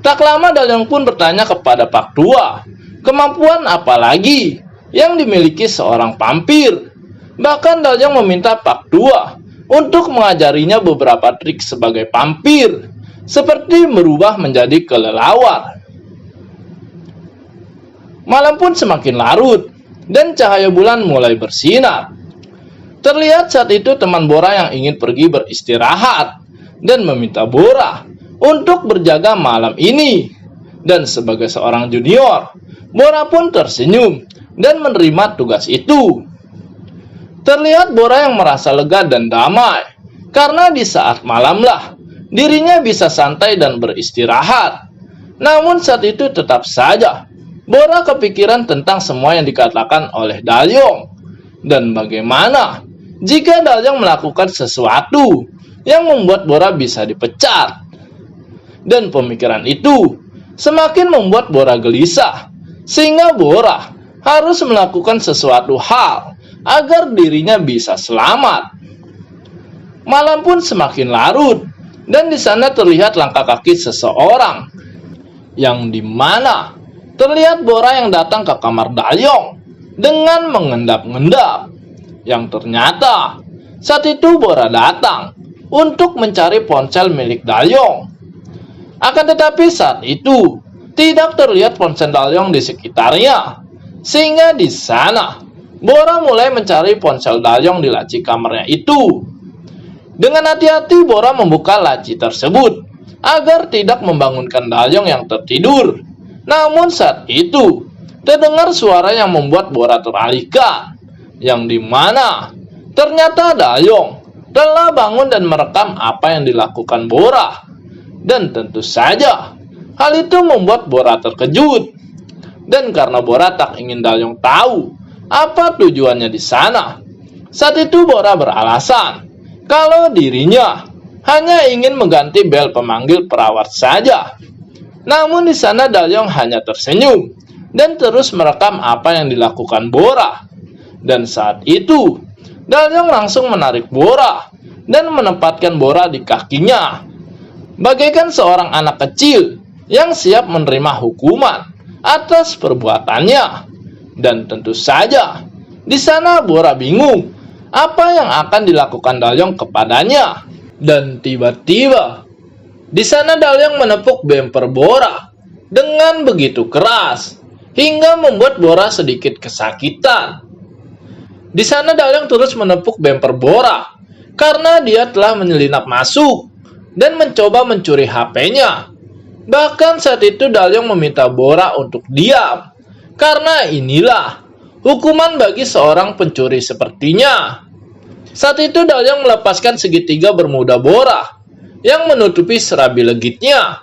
Tak lama Dalyong pun bertanya kepada Pak Tua, kemampuan apa lagi yang dimiliki seorang vampir. Bahkan Dalyong meminta Pak Tua untuk mengajarinya beberapa trik sebagai vampir, seperti merubah menjadi kelelawar. Malam pun semakin larut, dan cahaya bulan mulai bersinar. Terlihat saat itu teman Bora yang ingin pergi beristirahat, dan meminta Bora untuk berjaga malam ini. Dan sebagai seorang junior, Bora pun tersenyum dan menerima tugas itu. Terlihat Bora yang merasa lega dan damai, karena di saat malamlah dirinya bisa santai dan beristirahat. Namun saat itu tetap saja Bora kepikiran tentang semua yang dikatakan oleh Dalyong. Dan bagaimana jika Dalyong melakukan sesuatu yang membuat Bora bisa dipecat? Dan pemikiran itu semakin membuat Bora gelisah, sehingga Bora harus melakukan sesuatu hal agar dirinya bisa selamat. Malam pun semakin larut, dan di sana terlihat langkah kaki seseorang, yang dimana terlihat Bora yang datang ke kamar Dalyong. dengan mengendap-endap. Yang ternyata saat itu Bora datang untuk mencari ponsel milik Dalyong. Akan tetapi saat itu tidak terlihat ponsel Dalyong di sekitarnya, sehingga di sana Bora mulai mencari ponsel Dalyong di laci kamarnya itu. Dengan hati-hati Bora membuka laci tersebut agar tidak membangunkan Dalyong yang tertidur. Namun saat itu terdengar suara yang membuat Bora teralihkan, yang dimana ternyata Dalyong telah bangun dan merekam apa yang dilakukan Bora. Dan tentu saja hal itu membuat Bora terkejut. Dan karena Bora tak ingin Dalyong tahu apa tujuannya di sana, saat itu Bora beralasan kalau dirinya hanya ingin mengganti bel pemanggil perawat saja. Namun di sana Dalyong hanya tersenyum dan terus merekam apa yang dilakukan Bora. Dan saat itu Dalyong langsung menarik Bora dan menempatkan Bora di kakinya, bagaikan seorang anak kecil yang siap menerima hukuman atas perbuatannya. Dan tentu saja di sana Bora bingung apa yang akan dilakukan Dalyong kepadanya. Dan tiba-tiba di sana Dalyong menepuk bemper Bora dengan begitu keras hingga membuat Bora sedikit kesakitan. Di sana Dalyong terus menepuk bemper Bora karena dia telah menyelinap masuk dan mencoba mencuri HP-nya. Bahkan saat itu Dalyong meminta Bora untuk diam, karena inilah hukuman bagi seorang pencuri sepertinya. Saat itu Dalyong melepaskan segitiga bermuda Bora yang menutupi serabi legitnya,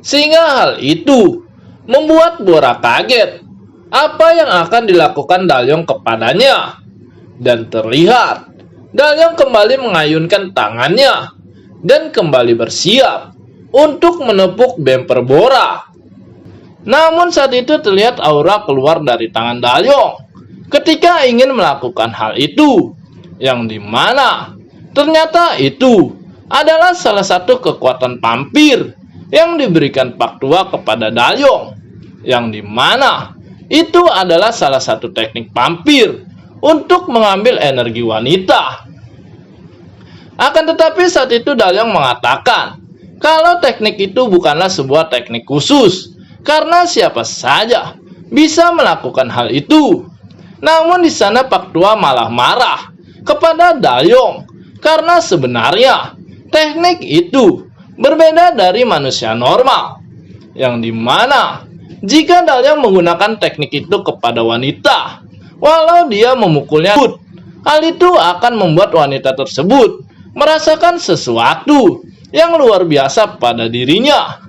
sehingga hal itu membuat Bora kaget apa yang akan dilakukan Dalyong kepadanya. Dan terlihat Dalyong kembali mengayunkan tangannya dan kembali bersiap untuk menepuk bemper Bora. Namun saat itu terlihat aura keluar dari tangan Dalyong ketika ingin melakukan hal itu, yang dimana ternyata itu adalah salah satu kekuatan vampir yang diberikan Pak Tua kepada Dalyong, yang dimana itu adalah salah satu teknik vampir untuk mengambil energi wanita. Akan tetapi saat itu Dalyong mengatakan kalau teknik itu bukanlah sebuah teknik khusus, karena siapa saja bisa melakukan hal itu. Namun di sana Pak Tua malah marah kepada Dalyong karena sebenarnya teknik itu berbeda dari manusia normal, yang dimana jika Dalyong menggunakan teknik itu kepada wanita, walau dia memukulnya, hal itu akan membuat wanita tersebut merasakan sesuatu yang luar biasa pada dirinya,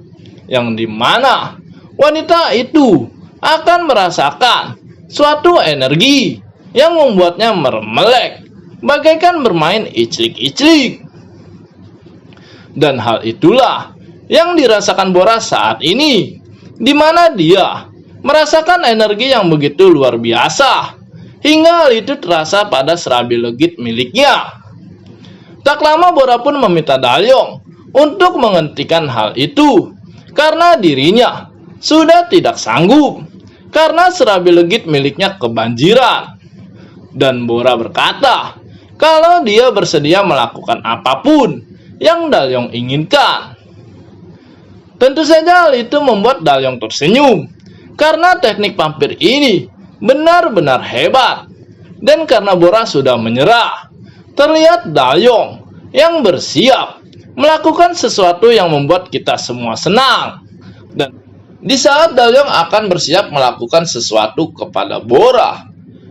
yang dimana wanita itu akan merasakan suatu energi yang membuatnya meremelek, bagaikan bermain iclik-iclik. Dan hal itulah yang dirasakan Bora saat ini, di mana dia merasakan energi yang begitu luar biasa, hingga hal itu terasa pada serabi legit miliknya. Tak lama Bora pun meminta Dalyong untuk menghentikan hal itu, karena dirinya sudah tidak sanggup, karena serabi legit miliknya kebanjiran. Dan Bora berkata kalau dia bersedia melakukan apapun yang Dalyong inginkan. Tentu saja hal itu membuat Dalyong tersenyum, karena teknik vampir ini benar-benar hebat. Dan karena Bora sudah menyerah, terlihat Dalyong yang bersiap melakukan sesuatu yang membuat kita semua senang. Dan di saat Dalyong akan bersiap melakukan sesuatu kepada Bora,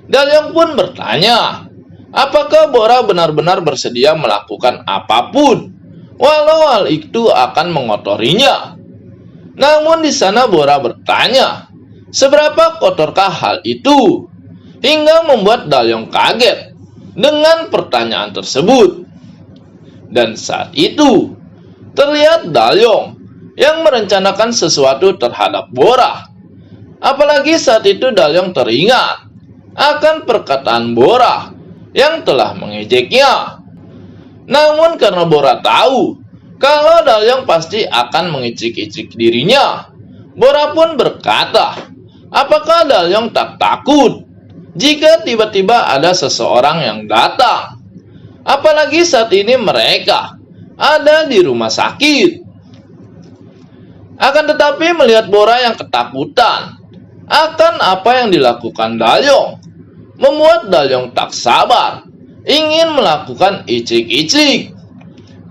Dalyong pun bertanya apakah Bora benar-benar bersedia melakukan apapun, walau hal itu akan mengotorinya. Namun di sana Bora bertanya seberapa kotorkah hal itu, hingga membuat Dalyong kaget dengan pertanyaan tersebut. Dan saat itu terlihat Dalyong yang merencanakan sesuatu terhadap Bora. Apalagi saat itu Dalyong teringat akan perkataan Bora yang telah mengejeknya. Namun karena Bora tahu kalau Dalyong pasti akan mengicik-icik dirinya, Bora pun berkata, apakah Dalyong tak takut jika tiba-tiba ada seseorang yang datang. Apalagi saat ini mereka ada di rumah sakit. Akan tetapi melihat Bora yang ketakutan akan apa yang dilakukan Dalyong, membuat Dalyong tak sabar, ingin melakukan icik-icik.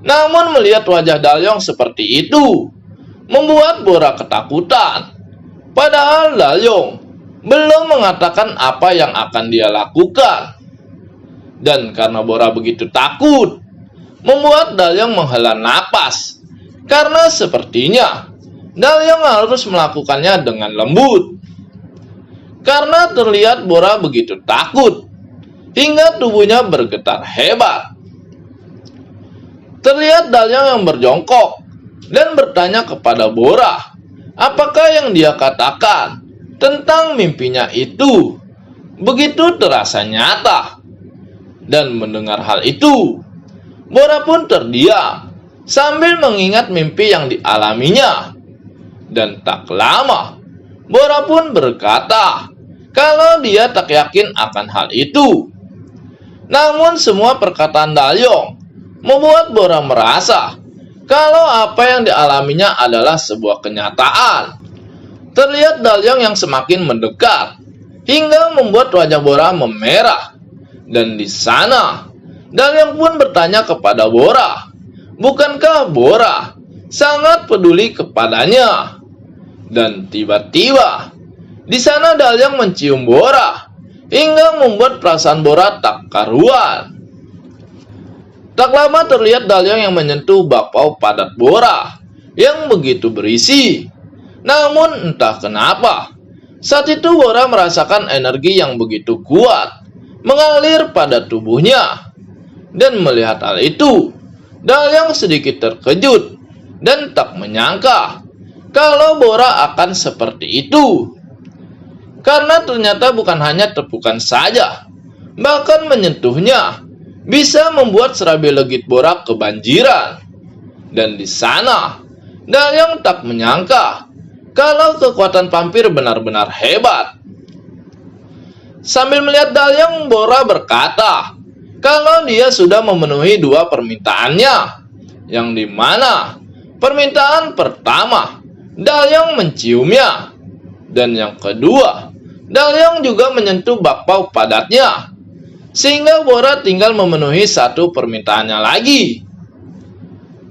Namun melihat wajah Dalyong seperti itu, membuat Bora ketakutan. Padahal Dalyong belum mengatakan apa yang akan dia lakukan. Dan karena Bora begitu takut, membuat Dalyong menghela napas. Karena sepertinya Dalyong harus melakukannya dengan lembut. Karena terlihat Bora begitu takut, hingga tubuhnya bergetar hebat. Terlihat Dalyong yang berjongkok dan bertanya kepada Bora, apakah yang dia katakan tentang mimpinya itu begitu terasa nyata. Dan mendengar hal itu, Bora pun terdiam sambil mengingat mimpi yang dialaminya. Dan tak lama, Bora pun berkata kalau dia tak yakin akan hal itu. Namun semua perkataan Dalyong membuat Bora merasa kalau apa yang dialaminya adalah sebuah kenyataan. Terlihat Dalyong yang semakin mendekat hingga membuat wajah Bora memerah. Dan di sana Dalyong pun bertanya kepada Bora, bukankah Bora sangat peduli kepadanya? Dan tiba-tiba di sana Dalyong mencium Bora hingga membuat perasaan Bora tak karuan. Tak lama terlihat Dalyong yang menyentuh bakpao padat Bora yang begitu berisi. Namun entah kenapa, saat itu Bora merasakan energi yang begitu kuat mengalir pada tubuhnya. Dan melihat hal itu, Dalyong sedikit terkejut dan tak menyangka kalau Bora akan seperti itu. Karena ternyata bukan hanya tepukan saja, bahkan menyentuhnya bisa membuat serabi legit Bora kebanjiran. Dan di sana, Dalyong tak menyangka kalau kekuatan vampir benar-benar hebat. Sambil melihat Dalyong, Bora berkata kalau dia sudah memenuhi dua permintaannya, yang dimana permintaan pertama Dalyong menciumnya, dan yang kedua Dalyong juga menyentuh bakpao padatnya, sehingga Bora tinggal memenuhi satu permintaannya lagi.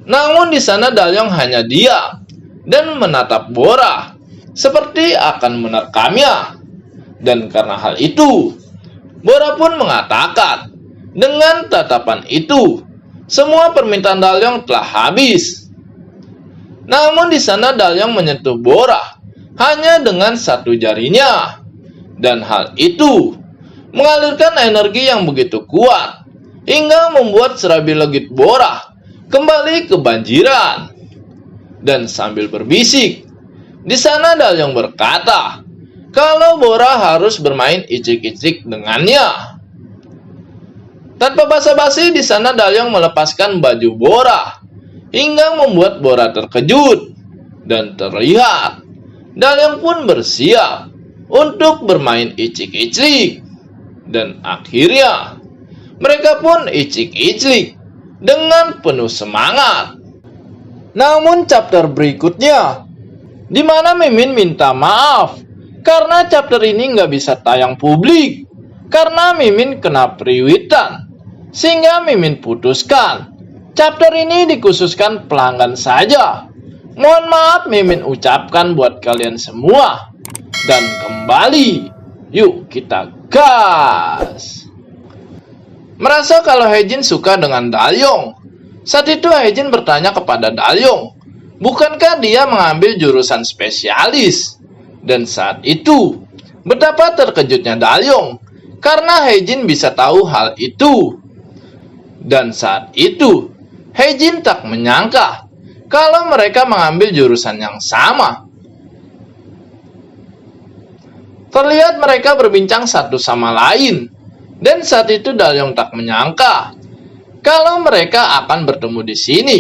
Namun di sana Dalyong hanya diam dan menatap Bora seperti akan menerkamnya. Dan karena hal itu, Bora pun mengatakan dengan tatapan itu semua permintaan Dalyong telah habis. Namun di sana Dalyong menyentuh Bora hanya dengan satu jarinya. Dan hal itu mengalirkan energi yang begitu kuat hingga membuat serabi legit Bora kembali kebanjiran. Dan sambil berbisik, di sana Dalyong berkata kalau Bora harus bermain icik-icik dengannya. Tanpa basa-basi, di sana Dalyong melepaskan baju Bora hingga membuat Bora terkejut. Dan terlihat Dalyong pun bersiap untuk bermain icik-icik. Dan akhirnya mereka pun icik-icik dengan penuh semangat. Namun chapter berikutnya, di mana Mimin minta maaf karena chapter ini nggak bisa tayang publik karena Mimin kena periwitan, sehingga Mimin putuskan chapter ini dikhususkan pelanggan saja. Mohon maaf Mimin ucapkan buat kalian semua. Dan kembali, yuk kita gas. Merasa kalau Haejin suka dengan Dalyong. Saat itu Haejin bertanya kepada Dalyong, bukankah dia mengambil jurusan spesialis? Dan saat itu, betapa terkejutnya Dalyong karena Haejin bisa tahu hal itu. Dan saat itu, Haejin tak menyangka kalau mereka mengambil jurusan yang sama. Terlihat mereka berbincang satu sama lain. Dan saat itu Dalyong tak menyangka kalau mereka akan bertemu di sini.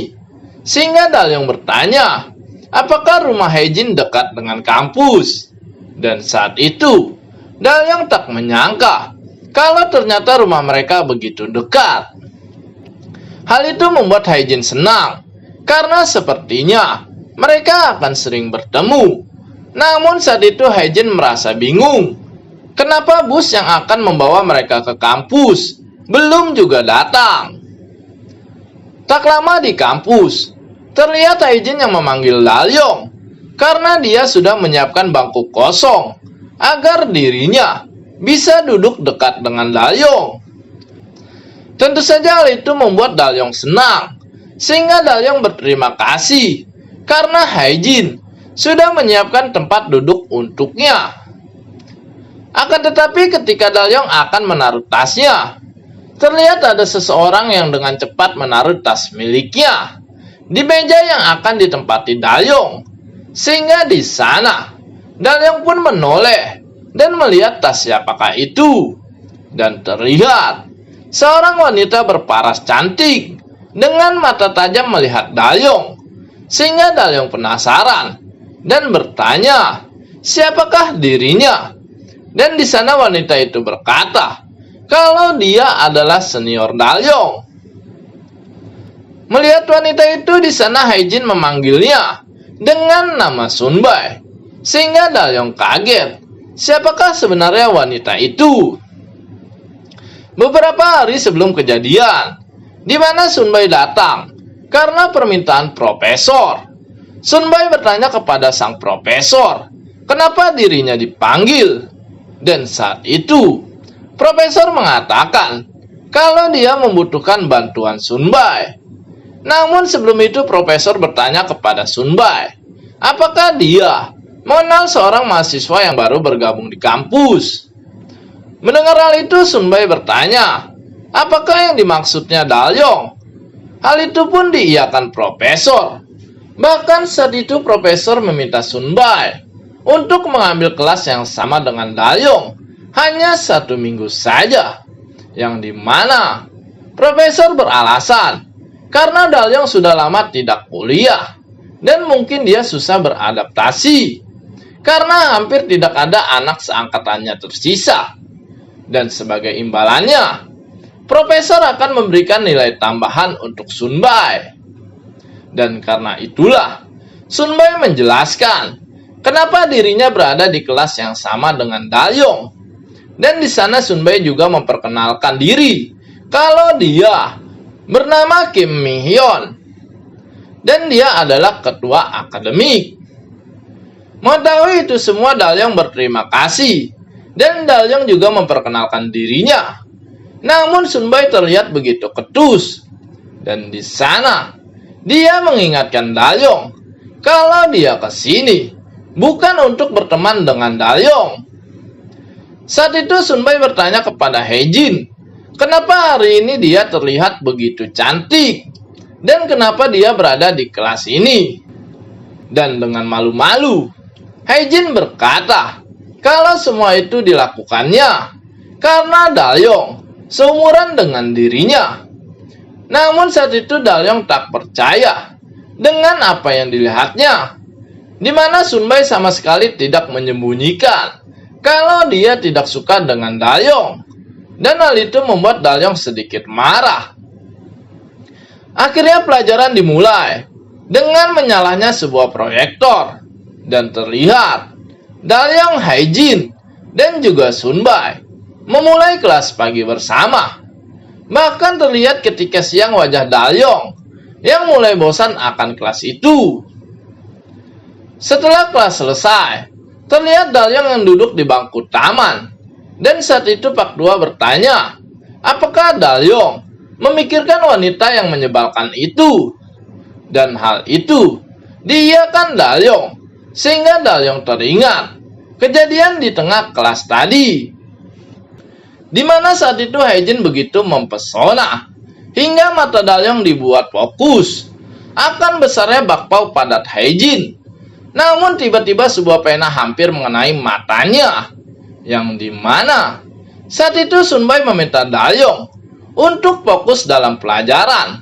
Sehingga Dalyong bertanya, apakah rumah Haejin dekat dengan kampus? Dan saat itu, Dalyong tak menyangka kalau ternyata rumah mereka begitu dekat. Hal itu membuat Hae-jin senang, karena sepertinya mereka akan sering bertemu. Namun saat itu Hae-jin merasa bingung. Kenapa bus yang akan membawa mereka ke kampus belum juga datang? Tak lama di kampus, terlihat Hae-jin yang memanggil Dalyong, karena dia sudah menyiapkan bangku kosong agar dirinya bisa duduk dekat dengan Dalyong. Tentu saja hal itu membuat Dalyong senang, sehingga Dalyong berterima kasih karena Hae-jin sudah menyiapkan tempat duduk untuknya. Akan tetapi ketika Dalyong akan menaruh tasnya, terlihat ada seseorang yang dengan cepat menaruh tas miliknya di meja yang akan ditempati Dalyong. Sehingga di sana Dalyong pun menoleh dan melihat tas siapakah itu. Dan terlihat seorang wanita berparas cantik dengan mata tajam melihat Dalyong. Sehingga Dalyong penasaran dan bertanya siapakah dirinya. Dan di sana wanita itu berkata kalau dia adalah senior Dalyong. Melihat wanita itu, di sana Hae-jin memanggilnya dengan nama Sunbae, sehingga Dalyong kaget. Siapakah sebenarnya wanita itu? Beberapa hari sebelum kejadian, di mana Sunbae datang karena permintaan profesor, Sunbae bertanya kepada sang profesor, kenapa dirinya dipanggil? Dan saat itu, profesor mengatakan kalau dia membutuhkan bantuan Sunbae. Namun sebelum itu profesor bertanya kepada Sunbae, apakah dia mengenal seorang mahasiswa yang baru bergabung di kampus. Mendengar hal itu, Sunbae bertanya, apakah yang dimaksudnya Dalyong? Hal itu pun diiyakan profesor. Bahkan saat itu profesor meminta Sunbae untuk mengambil kelas yang sama dengan Dalyong hanya 1 minggu saja, yang dimana profesor beralasan karena Dalyong sudah lama tidak kuliah dan mungkin dia susah beradaptasi karena hampir tidak ada anak seangkatannya tersisa. Dan sebagai imbalannya, profesor akan memberikan nilai tambahan untuk Sunbae. Dan karena itulah, Sunbae menjelaskan kenapa dirinya berada di kelas yang sama dengan Dalyong. Dan di sana Sunbae juga memperkenalkan diri kalau dia bernama Kim Mi-hyun dan dia adalah ketua akademik. Mengetahui itu semua, Dalyong berterima kasih dan Dalyong juga memperkenalkan dirinya. Namun Sunbae terlihat begitu ketus. Dan di sana dia mengingatkan Dalyong kalau dia ke sini bukan untuk berteman dengan Dalyong. Saat itu Sunbae bertanya kepada Hae-jin, kenapa hari ini dia terlihat begitu cantik dan kenapa dia berada di kelas ini. Dan dengan malu-malu, Hae-jin berkata kalau semua itu dilakukannya karena Dalyong seumuran dengan dirinya. Namun saat itu Dalyong tak percaya dengan apa yang dilihatnya, di mana Sunbae sama sekali tidak menyembunyikan kalau dia tidak suka dengan Dalyong. Dan hal itu membuat Dalyong sedikit marah. Akhirnya pelajaran dimulai dengan menyalanya sebuah proyektor. Dan terlihat Dalyong, Hae-jin, dan juga Sunbae memulai kelas pagi bersama. Bahkan terlihat ketika siang wajah Dalyong yang mulai bosan akan kelas itu. Setelah kelas selesai, terlihat Dalyong yang duduk di bangku taman. Dan saat itu Pak Dua bertanya, apakah Dalyong memikirkan wanita yang menyebalkan itu? Dan hal itu diiyakan Dalyong, sehingga Dalyong teringat kejadian di tengah kelas tadi, di mana saat itu Hae-jin begitu mempesona hingga mata Dalyong dibuat fokus akan besarnya bakpao padat Hae-jin. Namun tiba-tiba sebuah pena hampir mengenai matanya, yang dimana saat itu Sunbae meminta Dalyong untuk fokus dalam pelajaran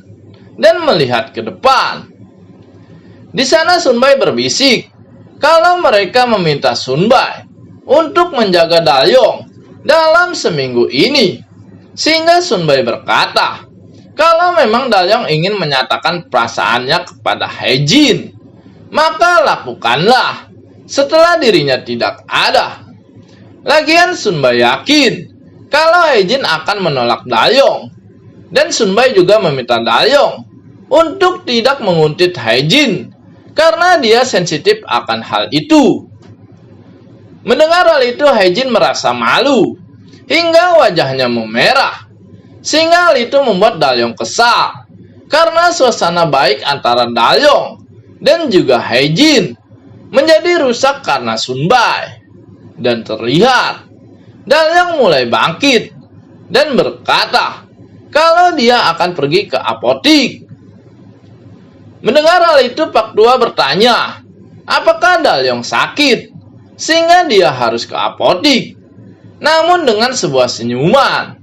dan melihat ke depan. Di sana Sunbae berbisik kalau mereka meminta Sunbae untuk menjaga Dalyong dalam seminggu ini. Sehingga Sunbai berkata, kalau memang Dalyong ingin menyatakan perasaannya kepada Hae-jin, maka lakukanlah setelah dirinya tidak ada. Lagian Sunbai yakin kalau Hae-jin akan menolak Dalyong, dan Sunbai juga meminta Dalyong untuk tidak menguntit Hae-jin karena dia sensitif akan hal itu. Mendengar hal itu, Hae-jin merasa malu hingga wajahnya memerah, sehingga hal itu membuat Dalyong kesal karena suasana baik antara Dalyong dan juga Hae-jin menjadi rusak karena Sunbai. Dan terlihat Dalyong mulai bangkit dan berkata kalau dia akan pergi ke apotik. Mendengar hal itu, Pak Dua bertanya apakah Dalyong sakit sehingga dia harus ke apotik. Namun dengan sebuah senyuman,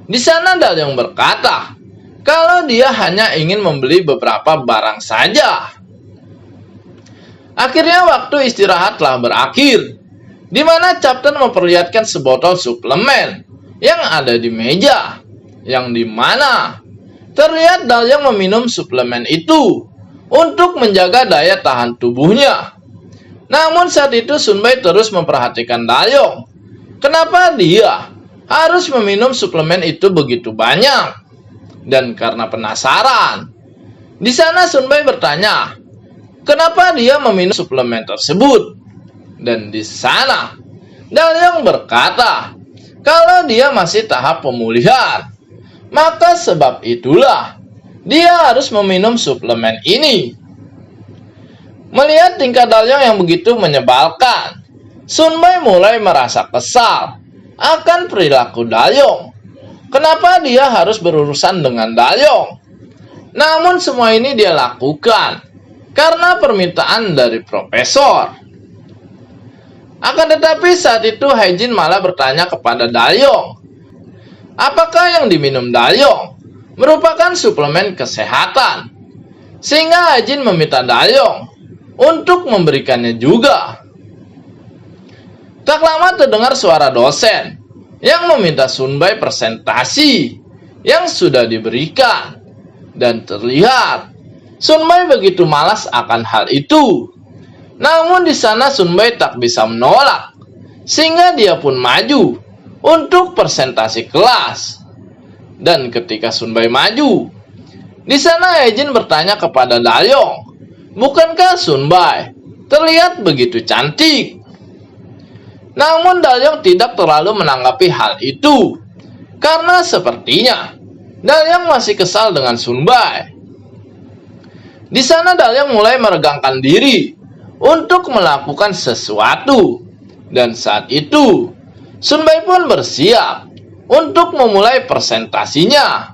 di sana Dalyong berkata kalau dia hanya ingin membeli beberapa barang saja. Akhirnya waktu istirahat telah berakhir, di mana Captain memperlihatkan sebotol suplemen yang ada di meja, yang di mana terlihat Dalyong meminum suplemen itu untuk menjaga daya tahan tubuhnya. Namun saat itu Sunbai terus memperhatikan Dalyong. Kenapa dia harus meminum suplemen itu begitu banyak? Dan karena penasaran, di sana Sunbai bertanya, kenapa dia meminum suplemen tersebut? Dan di sana Dalyong berkata, kalau dia masih tahap pemulihan, maka sebab itulah dia harus meminum suplemen ini. Melihat tingkah Dalyong yang begitu menyebalkan, Sunbai mulai merasa kesal akan perilaku Dalyong. Kenapa dia harus berurusan dengan Dalyong? Namun semua ini dia lakukan karena permintaan dari profesor. Akan tetapi saat itu Hae-jin malah bertanya kepada Dalyong, apakah yang diminum Dalyong merupakan suplemen kesehatan? Sehingga Hae-jin meminta Dalyong untuk memberikannya juga. Tak lama terdengar suara dosen yang meminta Sunbai presentasi yang sudah diberikan. Dan terlihat Sunbai begitu malas akan hal itu. Namun di sana Sunbai tak bisa menolak, sehingga dia pun maju untuk presentasi kelas. Dan ketika Sunbai maju, di sana Hae-jin bertanya kepada Dalyong, bukankah Sunbai terlihat begitu cantik? Namun Dalyong tidak terlalu menanggapi hal itu, karena sepertinya Dalyong masih kesal dengan Sunbai. Di sana Dalyong mulai meregangkan diri untuk melakukan sesuatu, dan saat itu Sunbai pun bersiap untuk memulai presentasinya.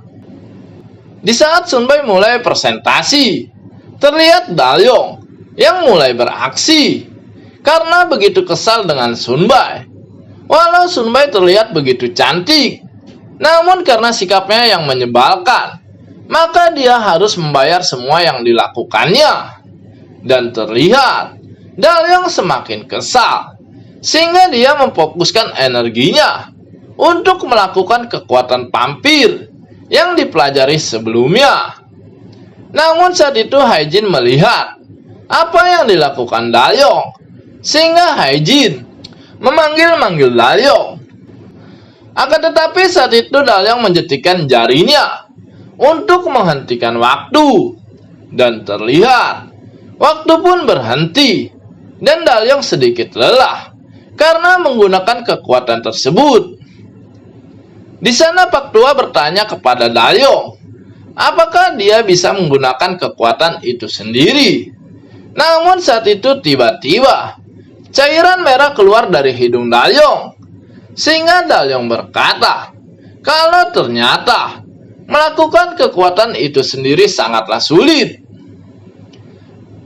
Di saat Sunbai mulai presentasi, terlihat Dalyong yang mulai beraksi karena begitu kesal dengan Sunbai. Walau Sunbai terlihat begitu cantik, namun karena sikapnya yang menyebalkan, maka dia harus membayar semua yang dilakukannya. Dan terlihat Dalyong semakin kesal, sehingga dia memfokuskan energinya untuk melakukan kekuatan vampir yang dipelajari sebelumnya. Namun saat itu Hae-jin melihat apa yang dilakukan Dalyong, sehingga Hae-jin memanggil-manggil Dalyong. Akan tetapi saat itu Dalyong menjetikkan jarinya untuk menghentikan waktu. Dan terlihat waktu pun berhenti, dan Dalyong sedikit lelah karena menggunakan kekuatan tersebut. Di sana Pak Tua bertanya kepada Dalyong, apakah dia bisa menggunakan kekuatan itu sendiri? Namun saat itu tiba-tiba cairan merah keluar dari hidung Dalyong, sehingga Dalyong berkata kalau ternyata melakukan kekuatan itu sendiri sangatlah sulit.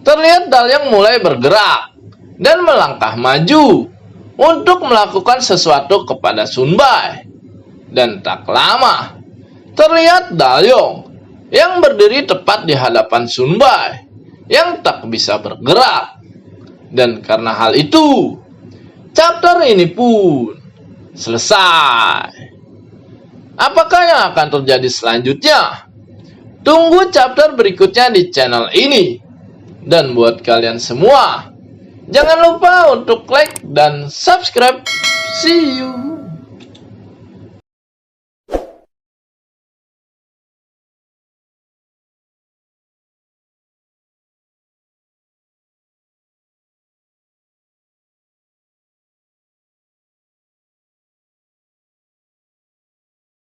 Terlihat Dalyong mulai bergerak dan melangkah maju untuk melakukan sesuatu kepada Sunbai. Dan tak lama terlihat Dalyong yang berdiri tepat di hadapan Sunbai yang tak bisa bergerak. Dan karena hal itu, Chapter ini pun selesai. Apakah yang akan terjadi selanjutnya? Tunggu chapter berikutnya di channel ini. Dan buat kalian semua, jangan lupa untuk like dan subscribe. See you.